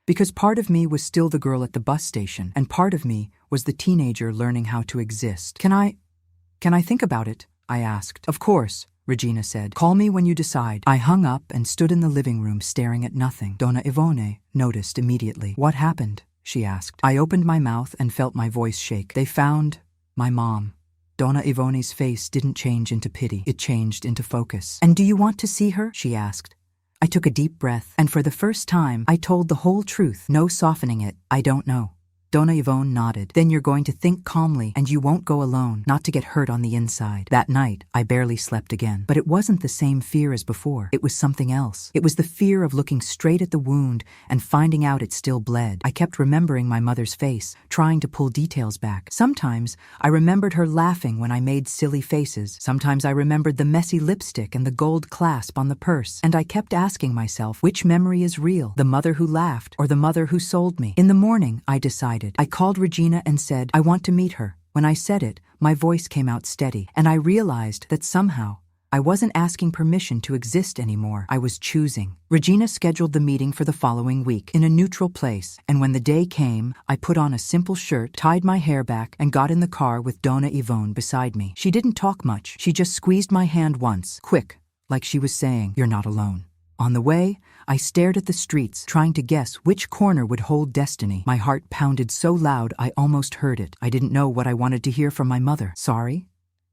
Because part of me was still the girl at the bus station, and part of me was the teenager learning how to exist. Can I think about it?" I asked. "Of course," Regina said. "Call me when you decide." I hung up and stood in the living room staring at nothing. Donna Yvonne noticed immediately. "What happened?" she asked. I opened my mouth and felt my voice shake. "They found my mom." Donna Yvonne's face didn't change into pity. It changed into focus. "And do you want to see her?" she asked. I took a deep breath, and for the first time, I told the whole truth, no softening it. "I don't know." Donna Yvonne nodded. "Then you're going to think calmly, and you won't go alone, not to get hurt on the inside." That night, I barely slept again. But it wasn't the same fear as before. It was something else. It was the fear of looking straight at the wound and finding out it still bled. I kept remembering my mother's face, trying to pull details back. Sometimes, I remembered her laughing when I made silly faces. Sometimes I remembered the messy lipstick and the gold clasp on the purse. And I kept asking myself, which memory is real? The mother who laughed, or the mother who sold me? In the morning, I decided. I called Regina and said, "I want to meet her." When I said it, my voice came out steady, and I realized that somehow I wasn't asking permission to exist anymore. I was choosing. Regina scheduled the meeting for the following week in a neutral place, and when the day came, I put on a simple shirt, tied my hair back, and got in the car with Donna Yvonne beside me. She didn't talk much. She just squeezed my hand once, quick, like she was saying, "You're not alone." On the way, I stared at the streets, trying to guess which corner would hold destiny. My heart pounded so loud I almost heard it. I didn't know what I wanted to hear from my mother. Sorry?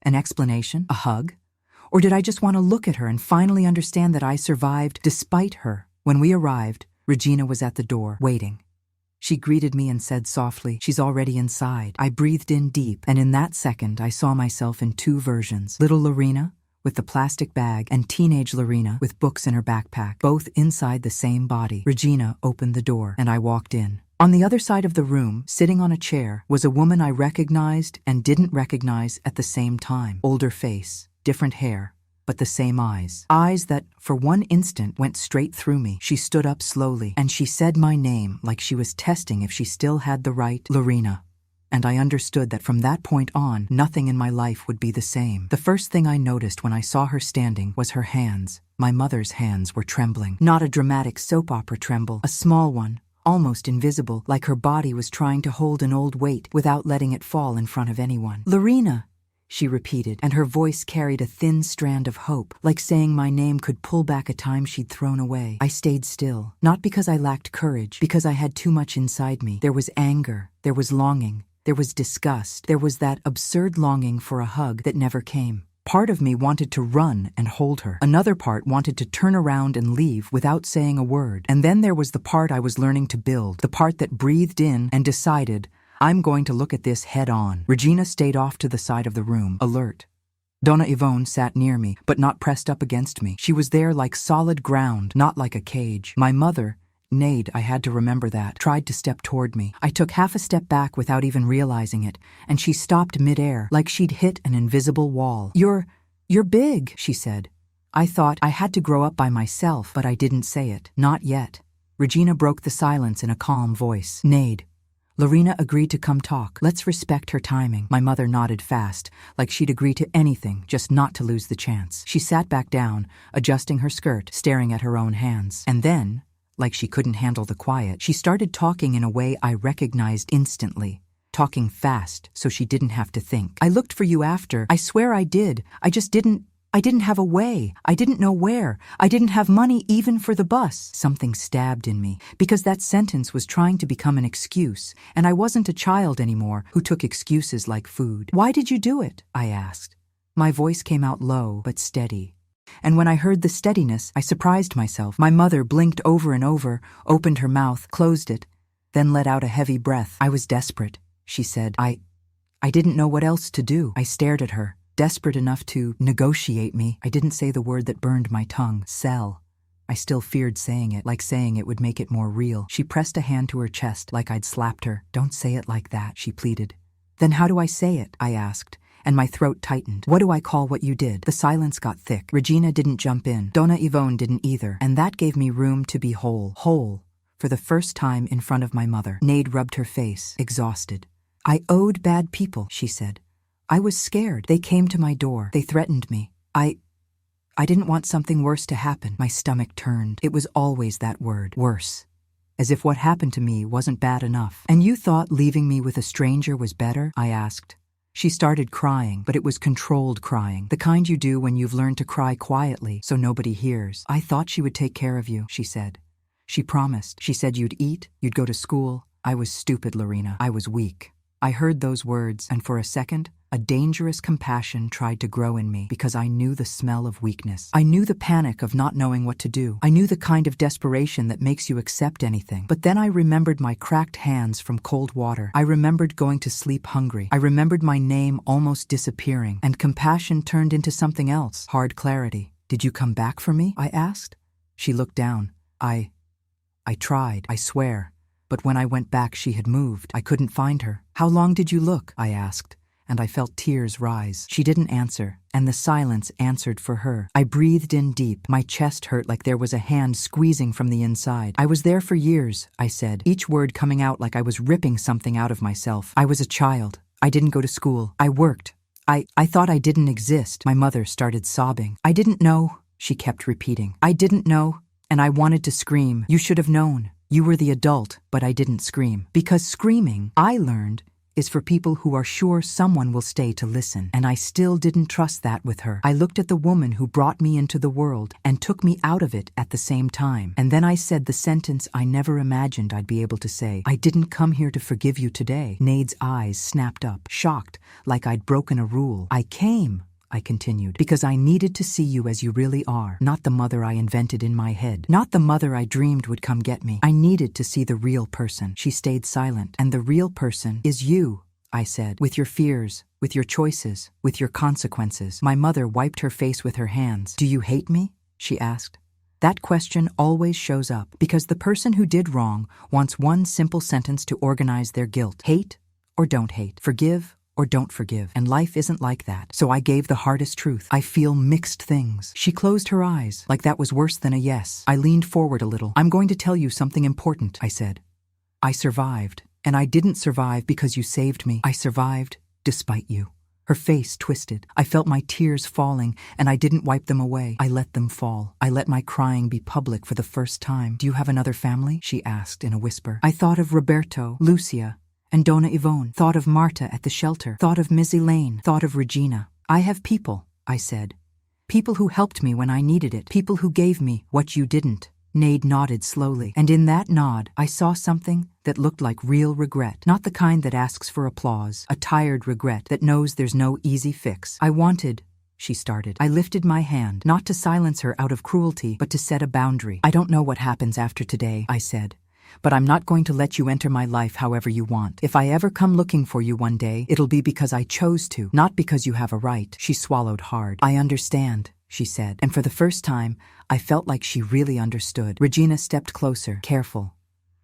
An explanation? A hug? Or did I just want to look at her and finally understand that I survived despite her? When we arrived, Regina was at the door, waiting. She greeted me and said softly, "She's already inside." I breathed in deep, and in that second I saw myself in two versions. Little Lorena, with the plastic bag, and teenage Lorena with books in her backpack, both inside the same body. Regina opened the door, and I walked in. On the other side of the room, sitting on a chair, was a woman I recognized and didn't recognize at the same time. Older face, different hair, but the same eyes. Eyes that, for one instant, went straight through me. She stood up slowly, and she said my name like she was testing if she still had the right, "Lorena." And I understood that from that point on, nothing in my life would be the same. The first thing I noticed when I saw her standing was her hands. My mother's hands were trembling. Not a dramatic soap opera tremble, a small one, almost invisible, like her body was trying to hold an old weight without letting it fall in front of anyone. "Lorena," she repeated, and her voice carried a thin strand of hope, like saying my name could pull back a time she'd thrown away. I stayed still, not because I lacked courage, because I had too much inside me. There was anger, there was longing, there was disgust, there was that absurd longing for a hug that never came. Part of me wanted to run and hold her. Another part wanted to turn around and leave without saying a word. And then there was the part I was learning to build, the part that breathed in and decided, "I'm going to look at this head on." Regina stayed off to the side of the room, alert. Donna Yvonne sat near me, but not pressed up against me. She was there like solid ground, not like a cage. My mother, Nade, I had to remember that, tried to step toward me. I took half a step back without even realizing it, and she stopped midair, like she'd hit an invisible wall. You're big, she said. I thought I had to grow up by myself, but I didn't say it. Not yet. Regina broke the silence in a calm voice. Nade. Lorena agreed to come talk. Let's respect her timing. My mother nodded fast, like she'd agree to anything, just not to lose the chance. She sat back down, adjusting her skirt, staring at her own hands. And then, like she couldn't handle the quiet, she started talking in a way I recognized instantly. Talking fast, so she didn't have to think. I looked for you after. I swear I did. I didn't have a way. I didn't know where. I didn't have money even for the bus. Something stabbed in me, because that sentence was trying to become an excuse, and I wasn't a child anymore who took excuses like food. Why did you do it? I asked. My voice came out low but steady. And when I heard the steadiness, I surprised myself. My mother blinked over and over, opened her mouth, closed it, then let out a heavy breath. I was desperate, she said. I didn't know what else to do. I stared at her. Desperate enough to negotiate me. I didn't say the word that burned my tongue. Sell. I still feared saying it, like saying it would make it more real. She pressed a hand to her chest, like I'd slapped her. Don't say it like that, she pleaded. Then how do I say it? I asked, and my throat tightened. What do I call what you did? The silence got thick. Regina didn't jump in. Donna Yvonne didn't either, and that gave me room to be whole. Whole. For the first time in front of my mother. Nade rubbed her face, exhausted. I owed bad people, she said. I was scared. They came to my door. They threatened me. I didn't want something worse to happen. My stomach turned. It was always that word. Worse. As if what happened to me wasn't bad enough. And you thought leaving me with a stranger was better? I asked. She started crying, but it was controlled crying. The kind you do when you've learned to cry quietly so nobody hears. I thought she would take care of you, she said. She promised. She said you'd eat, you'd go to school. I was stupid, Lorena. I was weak. I heard those words, and for a second, a dangerous compassion tried to grow in me because I knew the smell of weakness. I knew the panic of not knowing what to do. I knew the kind of desperation that makes you accept anything. But then I remembered my cracked hands from cold water. I remembered going to sleep hungry. I remembered my name almost disappearing, and compassion turned into something else. Hard clarity. Did you come back for me? I asked. She looked down. I tried, I swear. But when I went back, she had moved. I couldn't find her. How long did you look? I asked, and I felt tears rise. She didn't answer, and the silence answered for her. I breathed in deep. My chest hurt like there was a hand squeezing from the inside. I was there for years, I said, each word coming out like I was ripping something out of myself. I was a child. I didn't go to school. I worked. I thought I didn't exist. My mother started sobbing. I didn't know, she kept repeating. I didn't know, and I wanted to scream. You should have known. You were the adult, but I didn't scream. Because screaming, I learned, is for people who are sure someone will stay to listen. And I still didn't trust that with her. I looked at the woman who brought me into the world and took me out of it at the same time. And then I said the sentence I never imagined I'd be able to say. I didn't come here to forgive you today. Nade's eyes snapped up, shocked, like I'd broken a rule. I came, I continued, because I needed to see you as you really are, not the mother I invented in my head, not the mother I dreamed would come get me. I needed to see the real person. She stayed silent. And the real person is you, I said, with your fears, with your choices, with your consequences. My mother wiped her face with her hands. Do you hate me? She asked. That question always shows up, because the person who did wrong wants one simple sentence to organize their guilt. Hate or don't hate. Forgive or don't forgive. And life isn't like that. So I gave the hardest truth. I feel mixed things. She closed her eyes, like that was worse than a yes. I leaned forward a little. I'm going to tell you something important, I said. I survived. And I didn't survive because you saved me. I survived despite you. Her face twisted. I felt my tears falling, and I didn't wipe them away. I let them fall. I let my crying be public for the first time. Do you have another family? She asked in a whisper. I thought of Roberto, Lucia, and Donna Yvonne, thought of Marta at the shelter, thought of Miss Elaine, thought of Regina. I have people, I said. People who helped me when I needed it, people who gave me what you didn't. Nade nodded slowly, and in that nod, I saw something that looked like real regret, not the kind that asks for applause, a tired regret that knows there's no easy fix. I wanted, she started. I lifted my hand, not to silence her out of cruelty, but to set a boundary. I don't know what happens after today, I said. but I'm not going to let you enter my life however you want. If I ever come looking for you one day, it'll be because I chose to, not because you have a right." She swallowed hard. "I understand," she said, and for the first time, I felt like she really understood. Regina stepped closer, careful.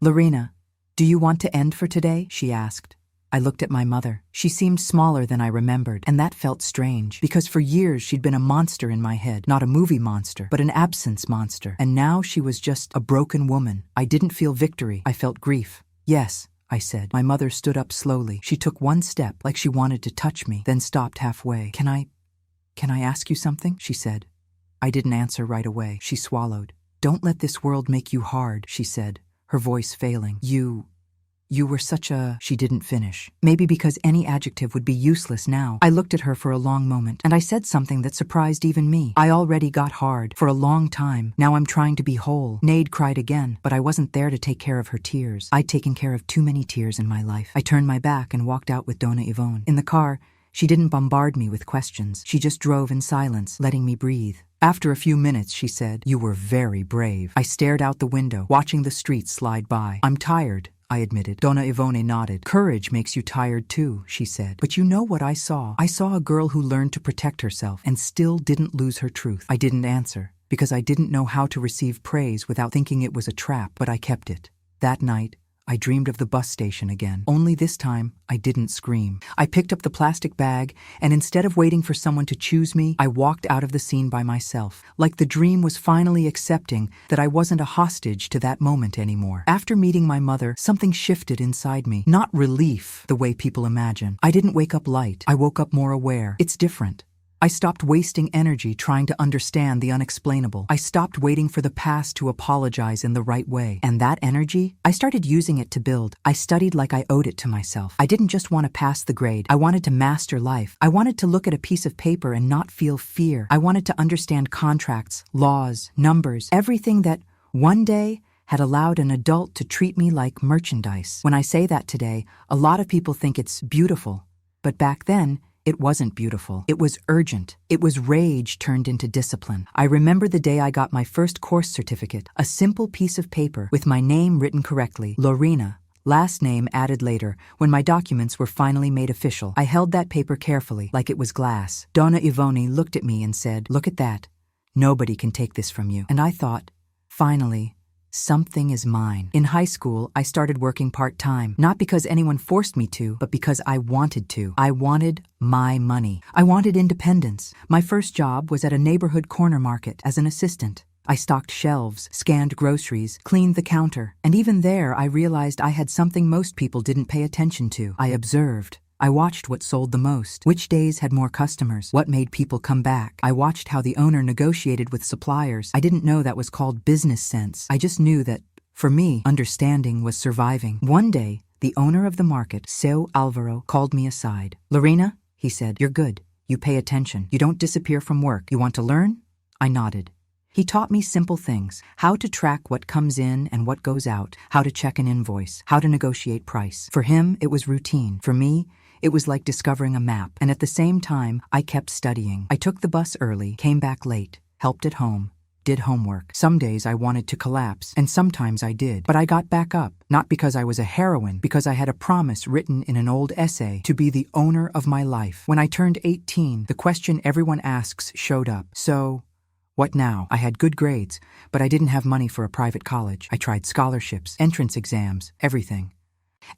"Lorena, do you want to end for today?" she asked. I looked at my mother. She seemed smaller than I remembered, and that felt strange, because for years she'd been a monster in my head. Not a movie monster, but an absence monster. And now she was just a broken woman. I didn't feel victory. I felt grief. "Yes," I said. My mother stood up slowly. She took one step, like she wanted to touch me, then stopped halfway. Can I ask you something?" she said. I didn't answer right away. She swallowed. "Don't let this world make you hard," she said, her voice failing. You were such a..." She didn't finish. Maybe because any adjective would be useless now. I looked at her for a long moment, and I said something that surprised even me. "I already got hard for a long time. Now I'm trying to be whole." Nade cried again, but I wasn't there to take care of her tears. I'd taken care of too many tears in my life. I turned my back and walked out with Donna Yvonne. In the car, she didn't bombard me with questions. She just drove in silence, letting me breathe. After a few minutes, she said, "You were very brave." I stared out the window, watching the streets slide by. "I'm tired," I admitted. Donna Yvonne nodded. "Courage makes you tired too," she said. "But you know what I saw? I saw a girl who learned to protect herself and still didn't lose her truth." I didn't answer, because I didn't know how to receive praise without thinking it was a trap, but I kept it. That night, I dreamed of the bus station again. Only this time, I didn't scream. I picked up the plastic bag, and instead of waiting for someone to choose me, I walked out of the scene by myself, like the dream was finally accepting that I wasn't a hostage to that moment anymore. After meeting my mother, something shifted inside me. Not relief, the way people imagine. I didn't wake up light. I woke up more aware. It's different. I stopped wasting energy trying to understand the unexplainable. I stopped waiting for the past to apologize in the right way. And that energy, I started using it to build. I studied like I owed it to myself. I didn't just want to pass the grade. I wanted to master life. I wanted to look at a piece of paper and not feel fear. I wanted to understand contracts, laws, numbers, everything that one day had allowed an adult to treat me like merchandise. When I say that today, a lot of people think it's beautiful. But back then, it wasn't beautiful. It was urgent. It was rage turned into discipline. I remember the day I got my first course certificate, a simple piece of paper with my name written correctly, Lorena, last name added later, when my documents were finally made official. I held that paper carefully, like it was glass. Donna Yvonne looked at me and said, "Look at that. Nobody can take this from you." And I thought, finally, something is mine. In high school, I started working part-time, not because anyone forced me to, but because I wanted to. I wanted my money. I wanted independence. My first job was at a neighborhood corner market as an assistant. I stocked shelves, scanned groceries, cleaned the counter, and even there I realized I had something most people didn't pay attention to. I observed. I watched what sold the most, which days had more customers, what made people come back. I watched how the owner negotiated with suppliers. I didn't know that was called business sense. I just knew that, for me, understanding was surviving. One day, the owner of the market, Seu Alvaro, called me aside. "Lorena," he said, "you're good. You pay attention. You don't disappear from work. You want to learn?" I nodded. He taught me simple things: how to track what comes in and what goes out, how to check an invoice, how to negotiate price. For him, it was routine. For me, it was like discovering a map, and at the same time, I kept studying. I took the bus early, came back late, helped at home, did homework. Some days I wanted to collapse, and sometimes I did. But I got back up, not because I was a heroine, because I had a promise written in an old essay to be the owner of my life. When I turned 18, the question everyone asks showed up. So, what now? I had good grades, but I didn't have money for a private college. I tried scholarships, entrance exams, everything.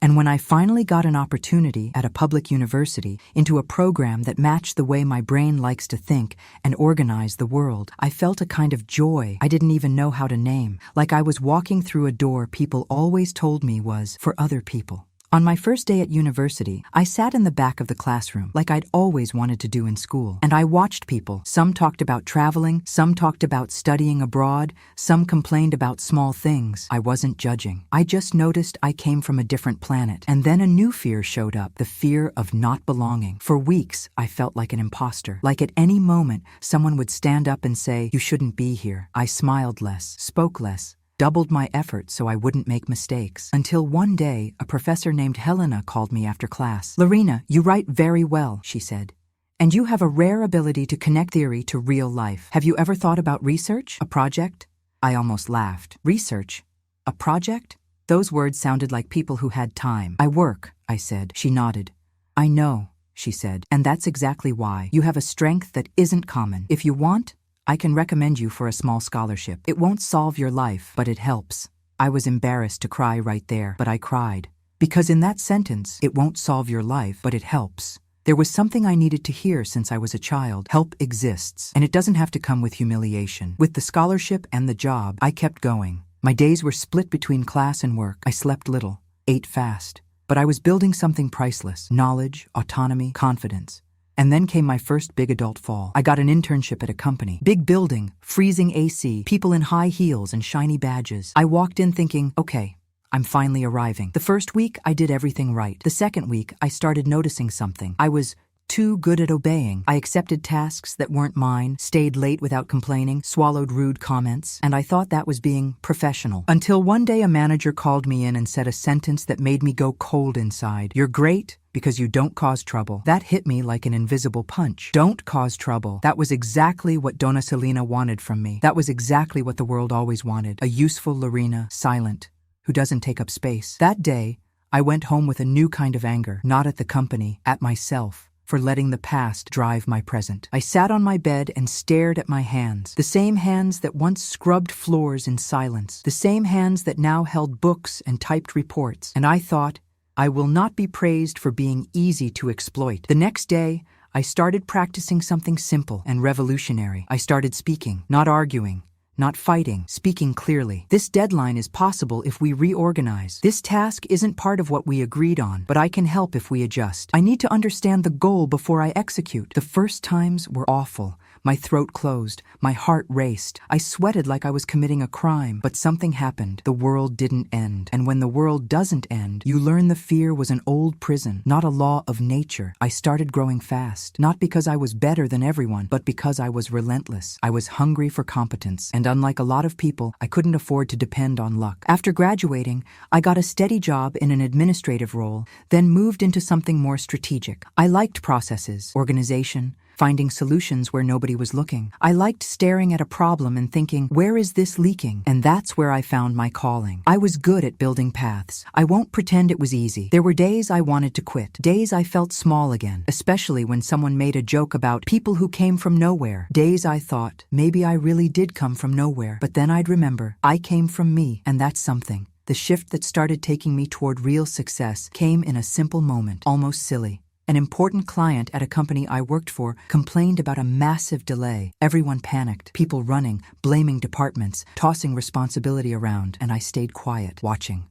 And when I finally got an opportunity at a public university into a program that matched the way my brain likes to think and organize the world, I felt a kind of joy I didn't even know how to name, like I was walking through a door people always told me was for other people. On my first day at university, I sat in the back of the classroom, like I'd always wanted to do in school, and I watched people. Some talked about traveling, some talked about studying abroad, some complained about small things. I wasn't judging. I just noticed I came from a different planet. And then a new fear showed up, the fear of not belonging. For weeks, I felt like an imposter. Like at any moment, someone would stand up and say, "You shouldn't be here." I smiled less, spoke less, doubled my effort so I wouldn't make mistakes. Until one day, a professor named Helena called me after class. "Lorena, you write very well," she said. "And you have a rare ability to connect theory to real life. Have you ever thought about research? A project?" I almost laughed. "Research? A project?" Those words sounded like people who had time. I work, I said. She nodded. I know, she said, and that's exactly why. You have a strength that isn't common. If you want, I can recommend you for a small scholarship. It won't solve your life, but it helps. I was embarrassed to cry right there, but I cried. Because in that sentence, it won't solve your life, but it helps. There was something I needed to hear since I was a child. Help exists, and it doesn't have to come with humiliation. With the scholarship and the job, I kept going. My days were split between class and work. I slept little, ate fast. But I was building something priceless: knowledge, autonomy, confidence. And then came my first big adult fall. I got an internship at a company. Big building, freezing AC, people in high heels and shiny badges. I walked in thinking, okay, I'm finally arriving. The first week, I did everything right. The second week, I started noticing something. I was too good at obeying. I accepted tasks that weren't mine, stayed late without complaining, swallowed rude comments, and I thought that was being professional. Until one day a manager called me in and said a sentence that made me go cold inside. You're great because you don't cause trouble. That hit me like an invisible punch. Don't cause trouble. That was exactly what Donna Selena wanted from me. That was exactly what the world always wanted. A useful Lorena, silent, who doesn't take up space. That day, I went home with a new kind of anger, not at the company, at myself, for letting the past drive my present. I sat on my bed and stared at my hands, the same hands that once scrubbed floors in silence, the same hands that now held books and typed reports, and I thought, I will not be praised for being easy to exploit. The next day, I started practicing something simple and revolutionary. I started speaking, not arguing, not fighting, speaking clearly. This deadline is possible if we reorganize. This task isn't part of what we agreed on, but I can help if we adjust. I need to understand the goal before I execute. The first times were awful. My throat closed. My heart raced. I sweated like I was committing a crime. But something happened. The world didn't end. And when the world doesn't end, you learn the fear was an old prison, not a law of nature. I started growing fast, not because I was better than everyone, but because I was relentless. I was hungry for competence. And unlike a lot of people, I couldn't afford to depend on luck. After graduating, I got a steady job in an administrative role, then moved into something more strategic. I liked processes, organization, finding solutions where nobody was looking. I liked staring at a problem and thinking, where is this leaking? And that's where I found my calling. I was good at building paths. I won't pretend it was easy. There were days I wanted to quit, days I felt small again, especially when someone made a joke about people who came from nowhere. Days I thought, maybe I really did come from nowhere. But then I'd remember, I came from me, and that's something. The shift that started taking me toward real success came in a simple moment, almost silly. An important client at a company I worked for complained about a massive delay. Everyone panicked, people running, blaming departments, tossing responsibility around, and I stayed quiet, watching.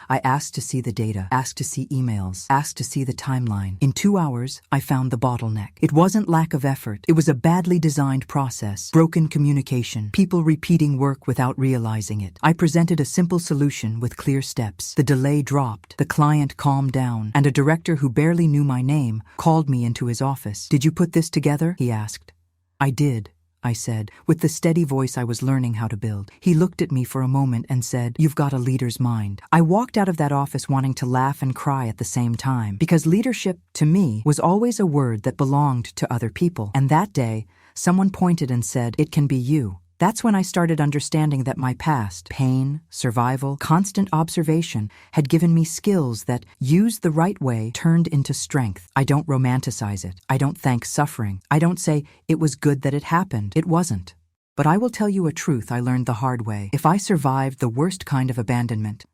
I asked to see the data, asked to see emails, asked to see the timeline. In 2 hours, I found the bottleneck. It wasn't lack of effort. It was a badly designed process, broken communication, people repeating work without realizing it. I presented a simple solution with clear steps. The delay dropped, the client calmed down, and a director who barely knew my name called me into his office. Did you put this together? He asked. I did, I said, with the steady voice I was learning how to build. He looked at me for a moment and said, "You've got a leader's mind." I walked out of that office wanting to laugh and cry at the same time, because leadership, to me, was always a word that belonged to other people. And that day, someone pointed and said, "It can be you." That's when I started understanding that my past, pain, survival, constant observation, had given me skills that, used the right way, turned into strength. I don't romanticize it. I don't thank suffering. I don't say, it was good that it happened. It wasn't. But I will tell you a truth I learned the hard way. If I survived the worst kind of abandonment,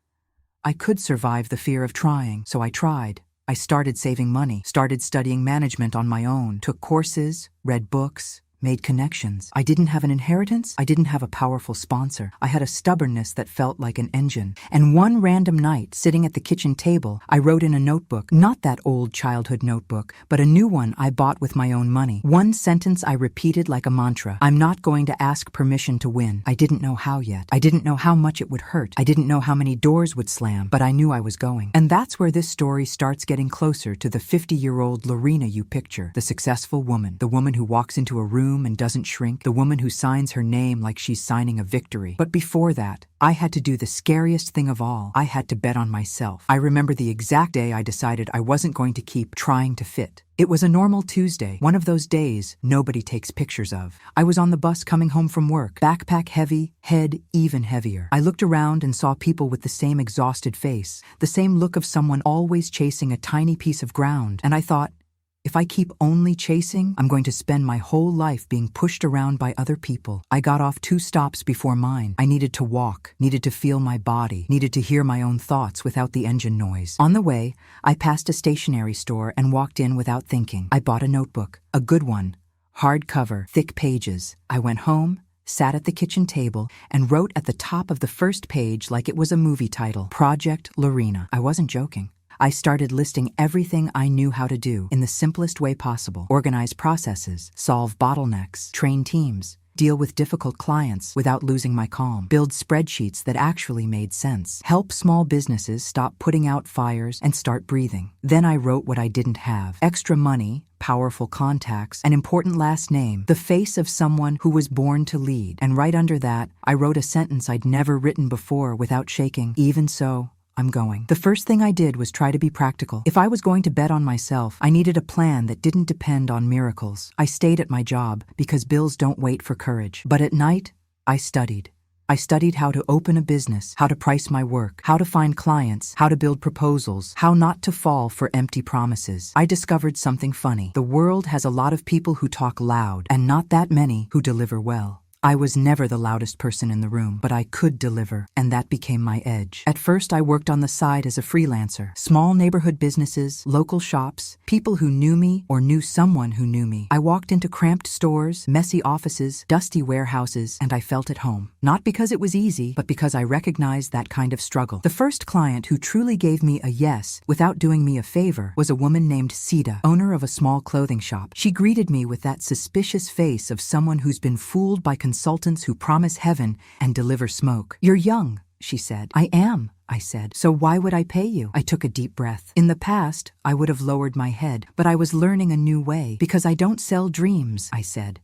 I could survive the fear of trying. So I tried. I started saving money, started studying management on my own, took courses, read books, made connections. I didn't have an inheritance. I didn't have a powerful sponsor. I had a stubbornness that felt like an engine. And one random night, sitting at the kitchen table, I wrote in a notebook, not that old childhood notebook, but a new one I bought with my own money. One sentence I repeated like a mantra. I'm not going to ask permission to win. I didn't know how yet. I didn't know how much it would hurt. I didn't know how many doors would slam, but I knew I was going. And that's where this story starts getting closer to the 50-year-old Lorena you picture, the successful woman, the woman who walks into a room room and doesn't shrink, the woman who signs her name like she's signing a victory. But before that, I had to do the scariest thing of all. I had to bet on myself. I remember the exact day I decided I wasn't going to keep trying to fit. It was a normal Tuesday, one of those days nobody takes pictures of. I was on the bus coming home from work, backpack heavy, head even heavier. I looked around and saw people with the same exhausted face, the same look of someone always chasing a tiny piece of ground, and I thought, if I keep only chasing, I'm going to spend my whole life being pushed around by other people. I got off 2 stops before mine. I needed to walk, needed to feel my body, needed to hear my own thoughts without the engine noise. On the way, I passed a stationery store and walked in without thinking. I bought a notebook, a good one, hardcover, thick pages. I went home, sat at the kitchen table, and wrote at the top of the first page like it was a movie title, Project Lorena. I wasn't joking. I started listing everything I knew how to do in the simplest way possible. Organize processes, solve bottlenecks, train teams, deal with difficult clients without losing my calm, build spreadsheets that actually made sense, help small businesses stop putting out fires and start breathing. Then I wrote what I didn't have: extra money, powerful contacts, an important last name, the face of someone who was born to lead. And right under that, I wrote a sentence I'd never written before without shaking. Even so, I'm going. The first thing I did was try to be practical. If I was going to bet on myself, I needed a plan that didn't depend on miracles. I stayed at my job because bills don't wait for courage. But at night, I studied. I studied how to open a business, how to price my work, how to find clients, how to build proposals, how not to fall for empty promises. I discovered something funny. The world has a lot of people who talk loud, and not that many who deliver well. I was never the loudest person in the room, but I could deliver, and that became my edge. At first, I worked on the side as a freelancer. Small neighborhood businesses, local shops, people who knew me or knew someone who knew me. I walked into cramped stores, messy offices, dusty warehouses, and I felt at home. Not because it was easy, but because I recognized that kind of struggle. The first client who truly gave me a yes without doing me a favor was a woman named Sita, owner of a small clothing shop. She greeted me with that suspicious face of someone who's been fooled by consultants who promise heaven and deliver smoke. "You're young," she said. "I am," I said. "So why would I pay you?" I took a deep breath. In the past, I would have lowered my head, but I was learning a new way. "Because I don't sell dreams," I said.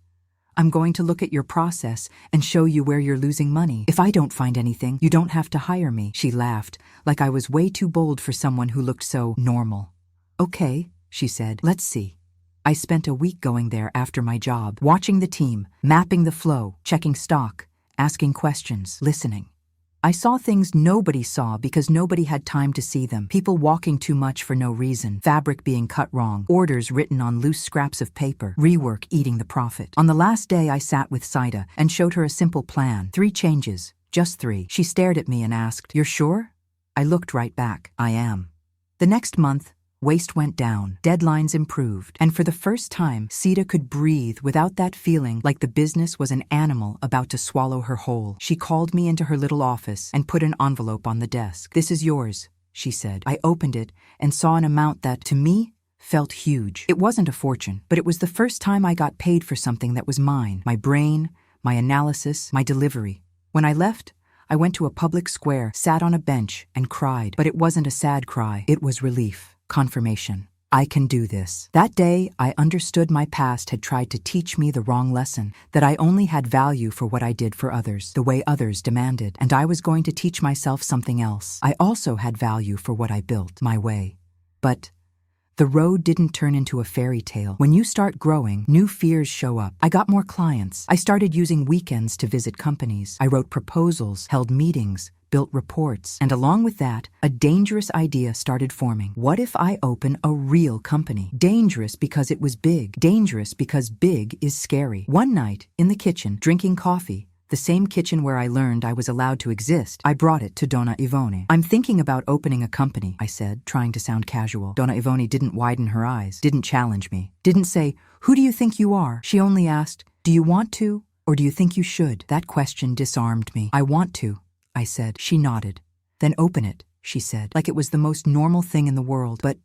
"I'm going to look at your process and show you where you're losing money. If I don't find anything, you don't have to hire me." She laughed, like I was way too bold for someone who looked so normal. "Okay," she said. "Let's see." I spent a week going there after my job, watching the team, mapping the flow, checking stock, asking questions, listening. I saw things nobody saw because nobody had time to see them. People walking too much for no reason, fabric being cut wrong, orders written on loose scraps of paper, rework eating the profit. On the last day, I sat with Saida and showed her a simple plan. 3 changes, just 3. She stared at me and asked, "You're sure?" I looked right back. "I am." The next month, waste went down, deadlines improved, and for the first time, Sita could breathe without that feeling like the business was an animal about to swallow her whole. She called me into her little office and put an envelope on the desk. "This is yours," she said. I opened it and saw an amount that, to me, felt huge. It wasn't a fortune, but it was the first time I got paid for something that was mine. My brain, my analysis, my delivery. When I left, I went to a public square, sat on a bench, and cried. But it wasn't a sad cry. It was relief. Confirmation. I can do this. That day, I understood my past had tried to teach me the wrong lesson, that I only had value for what I did for others, the way others demanded, and I was going to teach myself something else. I also had value for what I built, my way. But the road didn't turn into a fairy tale. When you start growing, new fears show up. I got more clients. I started using weekends to visit companies. I wrote proposals, held meetings, built reports, and along with that, a dangerous idea started forming. What if I open a real company? Dangerous because it was big. Dangerous because big is scary. One night, in the kitchen, drinking coffee, the same kitchen where I learned I was allowed to exist, I brought it to Donna Ivone. "I'm thinking about opening a company," I said, trying to sound casual. Donna Ivone didn't widen her eyes, didn't challenge me, didn't say, "Who do you think you are?" She only asked, "Do you want to, or do you think you should?" That question disarmed me. "I want to," I said. She nodded. "Then open it," she said, like it was the most normal thing in the world. "But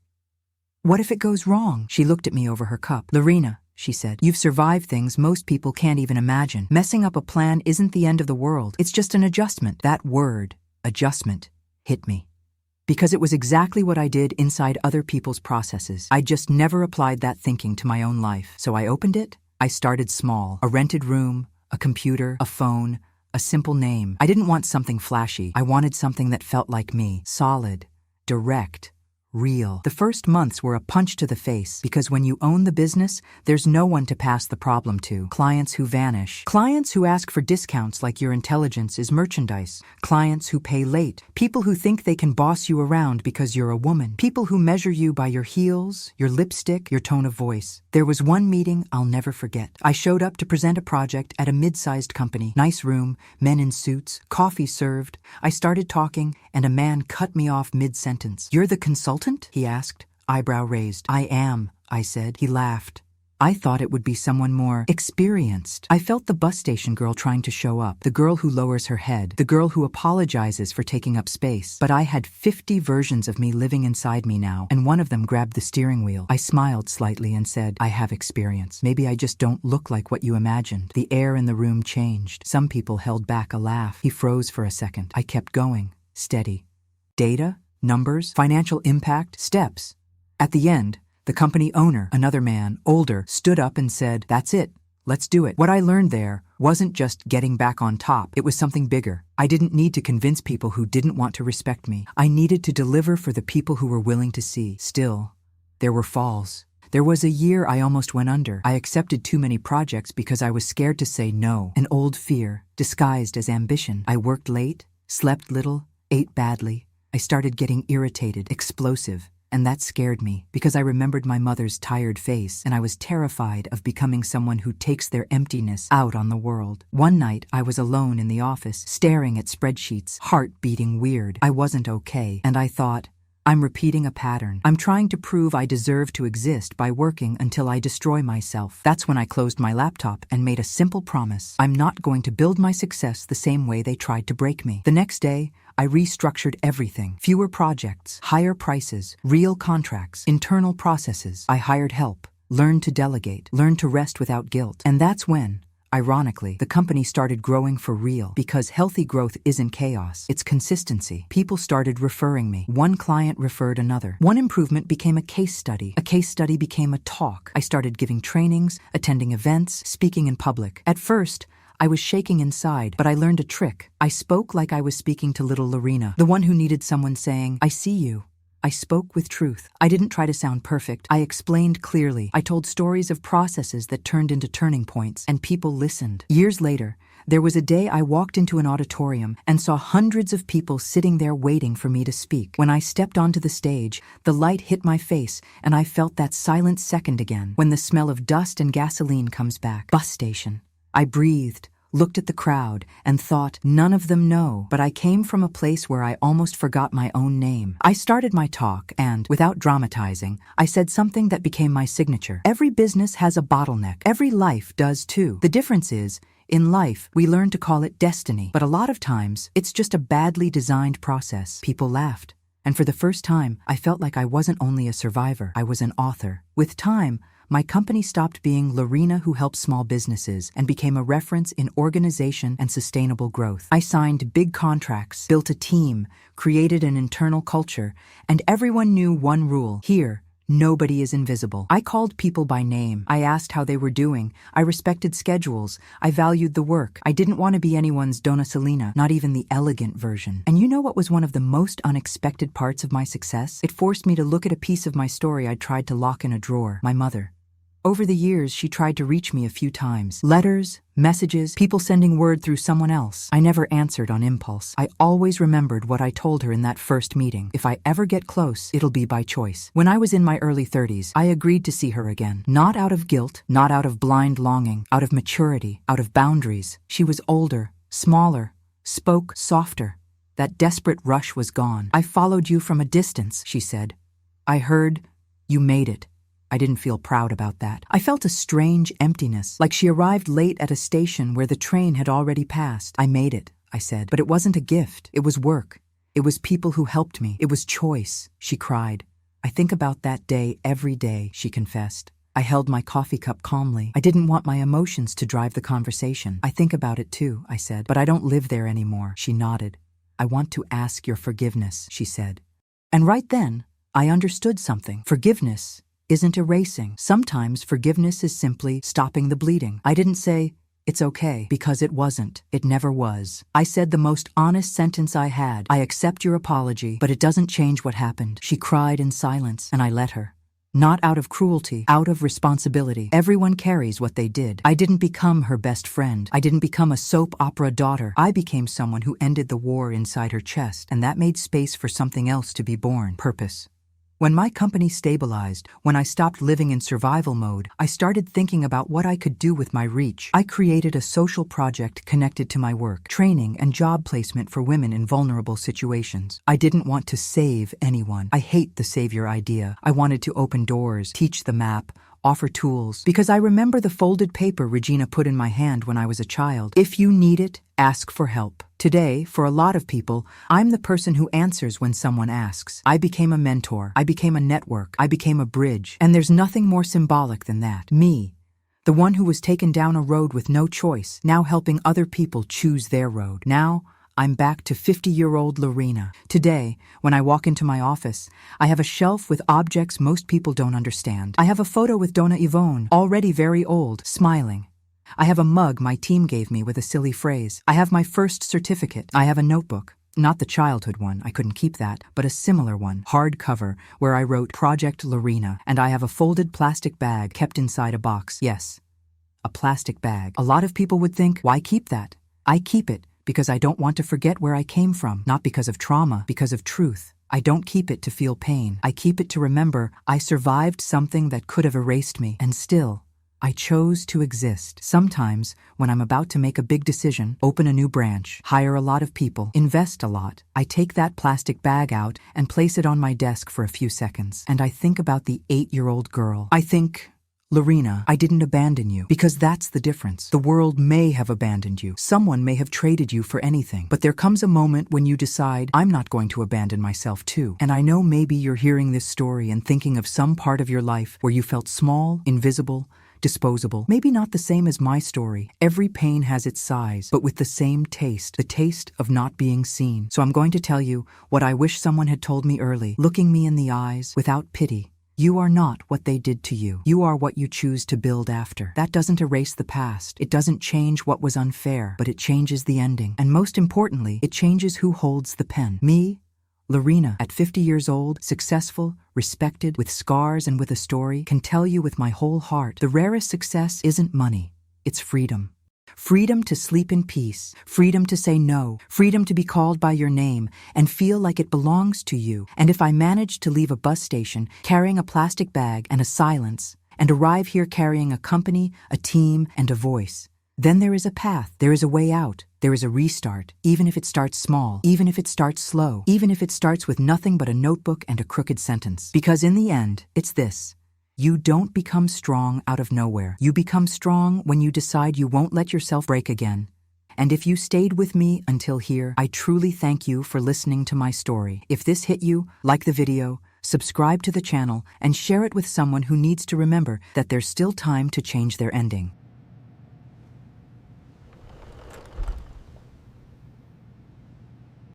what if it goes wrong?" She looked at me over her cup. "Lorena," she said, "you've survived things most people can't even imagine. Messing up a plan isn't the end of the world. It's just an adjustment." That word, adjustment, hit me. Because it was exactly what I did inside other people's processes. I just never applied that thinking to my own life. So I opened it, I started small. A rented room, a computer, a phone, a simple name. I didn't want something flashy. I wanted something that felt like me. Solid, direct, real. The first months were a punch to the face because when you own the business, there's no one to pass the problem to. Clients who vanish. Clients who ask for discounts like your intelligence is merchandise. Clients who pay late. People who think they can boss you around because you're a woman. People who measure you by your heels, your lipstick, your tone of voice. There was one meeting I'll never forget. I showed up to present a project at a mid-sized company. Nice room, men in suits, coffee served. I started talking and a man cut me off mid-sentence. "You're the consultant?" he asked, eyebrow raised. "I am," I said. He laughed. I thought it would be someone more experienced. I felt the bus station girl trying to show up, the girl who lowers her head, the girl who apologizes for taking up space. But I had 50 versions of me living inside me now, and one of them grabbed the steering wheel. I smiled slightly and said, "I have experience. Maybe I just don't look like what you imagined." The air in the room changed. Some people held back a laugh. He froze for a second. I kept going, steady. Data, numbers, financial impact, steps. At the end, the company owner, another man, older, stood up and said, "That's it. Let's do it." What I learned there wasn't just getting back on top. It was something bigger. I didn't need to convince people who didn't want to respect me. I needed to deliver for the people who were willing to see. Still, there were falls. There was a year I almost went under. I accepted too many projects because I was scared to say no. An old fear, disguised as ambition. I worked late, slept little, ate badly. I started getting irritated, explosive. And that scared me because I remembered my mother's tired face and I was terrified of becoming someone who takes their emptiness out on the world. One night, I was alone in the office, staring at spreadsheets, heart beating weird. I wasn't okay, and I thought, I'm repeating a pattern. I'm trying to prove I deserve to exist by working until I destroy myself. That's when I closed my laptop and made a simple promise. I'm not going to build my success the same way they tried to break me. The next day, I restructured everything. Fewer projects, higher prices, real contracts, internal processes. I hired help, learned to delegate, learned to rest without guilt. And that's when, ironically, the company started growing for real. Because healthy growth isn't chaos, it's consistency. People started referring me. One client referred another. One improvement became a case study. A case study became a talk. I started giving trainings, attending events, speaking in public. At first, I was shaking inside, but I learned a trick. I spoke like I was speaking to little Lorena, the one who needed someone saying, "I see you." I spoke with truth. I didn't try to sound perfect. I explained clearly. I told stories of processes that turned into turning points, and people listened. Years later, there was a day I walked into an auditorium and saw hundreds of people sitting there waiting for me to speak. When I stepped onto the stage, the light hit my face, and I felt that silent second again, when the smell of dust and gasoline comes back. Bus station. I breathed, looked at the crowd, and thought, none of them know, but I came from a place where I almost forgot my own name. I started my talk and, without dramatizing, I said something that became my signature. Every business has a bottleneck. Every life does too. The difference is, in life, we learn to call it destiny, but a lot of times, it's just a badly designed process. People laughed, and for the first time, I felt like I wasn't only a survivor, I was an author. With time, my company stopped being Lorena who helps small businesses and became a reference in organization and sustainable growth. I signed big contracts, built a team, created an internal culture, and everyone knew one rule. Here, nobody is invisible. I called people by name. I asked how they were doing. I respected schedules. I valued the work. I didn't want to be anyone's Donna Selena, not even the elegant version. And you know what was one of the most unexpected parts of my success? It forced me to look at a piece of my story I'd tried to lock in a drawer. My mother. Over the years, she tried to reach me a few times. Letters, messages, people sending word through someone else. I never answered on impulse. I always remembered what I told her in that first meeting. If I ever get close, it'll be by choice. When I was in my early 30s, I agreed to see her again. Not out of guilt, not out of blind longing, out of maturity, out of boundaries. She was older, smaller, spoke softer. That desperate rush was gone. "I followed you from a distance," she said. "I heard you made it." I didn't feel proud about that. I felt a strange emptiness, like she arrived late at a station where the train had already passed. "I made it," I said. "But it wasn't a gift. It was work. It was people who helped me. It was choice," she cried. "I think about that day every day," she confessed. I held my coffee cup calmly. I didn't want my emotions to drive the conversation. "I think about it too," I said, "but I don't live there anymore." She nodded. "I want to ask your forgiveness," she said. And right then, I understood something. Forgiveness isn't erasing. Sometimes forgiveness is simply stopping the bleeding. I didn't say, "It's okay," because it wasn't. It never was. I said the most honest sentence I had. "I accept your apology, but it doesn't change what happened." She cried in silence, and I let her. Not out of cruelty, out of responsibility. Everyone carries what they did. I didn't become her best friend. I didn't become a soap opera daughter. I became someone who ended the war inside her chest, and that made space for something else to be born. Purpose. When my company stabilized, when I stopped living in survival mode, I started thinking about what I could do with my reach. I created a social project connected to my work, training and job placement for women in vulnerable situations. I didn't want to save anyone. I hate the savior idea. I wanted to open doors, teach the map, offer tools, because I remember the folded paper Regina put in my hand when I was a child. If you need it, ask for help. Today, for a lot of people, I'm the person who answers when someone asks. I became a mentor. I became a network. I became a bridge. And there's nothing more symbolic than that. Me, the one who was taken down a road with no choice, now helping other people choose their road. Now, I'm back to 50-year-old Lorena. Today, when I walk into my office, I have a shelf with objects most people don't understand. I have a photo with Donna Yvonne, already very old, smiling. I have a mug my team gave me with a silly phrase. I have my first certificate. I have a notebook. Not the childhood one, I couldn't keep that, but a similar one, hardcover, where I wrote Project Lorena. And I have a folded plastic bag kept inside a box. Yes, a plastic bag. A lot of people would think, why keep that? I keep it because I don't want to forget where I came from, not because of trauma, because of truth. I don't keep it to feel pain. I keep it to remember I survived something that could have erased me, and still, I chose to exist. Sometimes, when I'm about to make a big decision, open a new branch, hire a lot of people, invest a lot, I take that plastic bag out and place it on my desk for a few seconds, and I think about the 8-year-old girl. I think, Lorena, I didn't abandon you, because that's the difference. The world may have abandoned you. Someone may have traded you for anything. But there comes a moment when you decide, I'm not going to abandon myself too. And I know maybe you're hearing this story and thinking of some part of your life where you felt small, invisible, disposable. Maybe not the same as my story. Every pain has its size, but with the same taste, the taste of not being seen. So I'm going to tell you what I wish someone had told me early, looking me in the eyes without pity. You are not what they did to you. You are what you choose to build after. That doesn't erase the past. It doesn't change what was unfair, but it changes the ending. And most importantly, it changes who holds the pen. Me, Lorena, at 50 years old, successful, respected, with scars and with a story, can tell you with my whole heart, the rarest success isn't money, it's freedom. Freedom to sleep in peace, freedom to say no, freedom to be called by your name and feel like it belongs to you. And if I manage to leave a bus station carrying a plastic bag and a silence, and arrive here carrying a company, a team, and a voice, then there is a path, there is a way out, there is a restart, even if it starts small, even if it starts slow, even if it starts with nothing but a notebook and a crooked sentence. Because in the end, it's this. You don't become strong out of nowhere. You become strong when you decide you won't let yourself break again. And if you stayed with me until here, I truly thank you for listening to my story. If this hit you, like the video, subscribe to the channel, and share it with someone who needs to remember that there's still time to change their ending.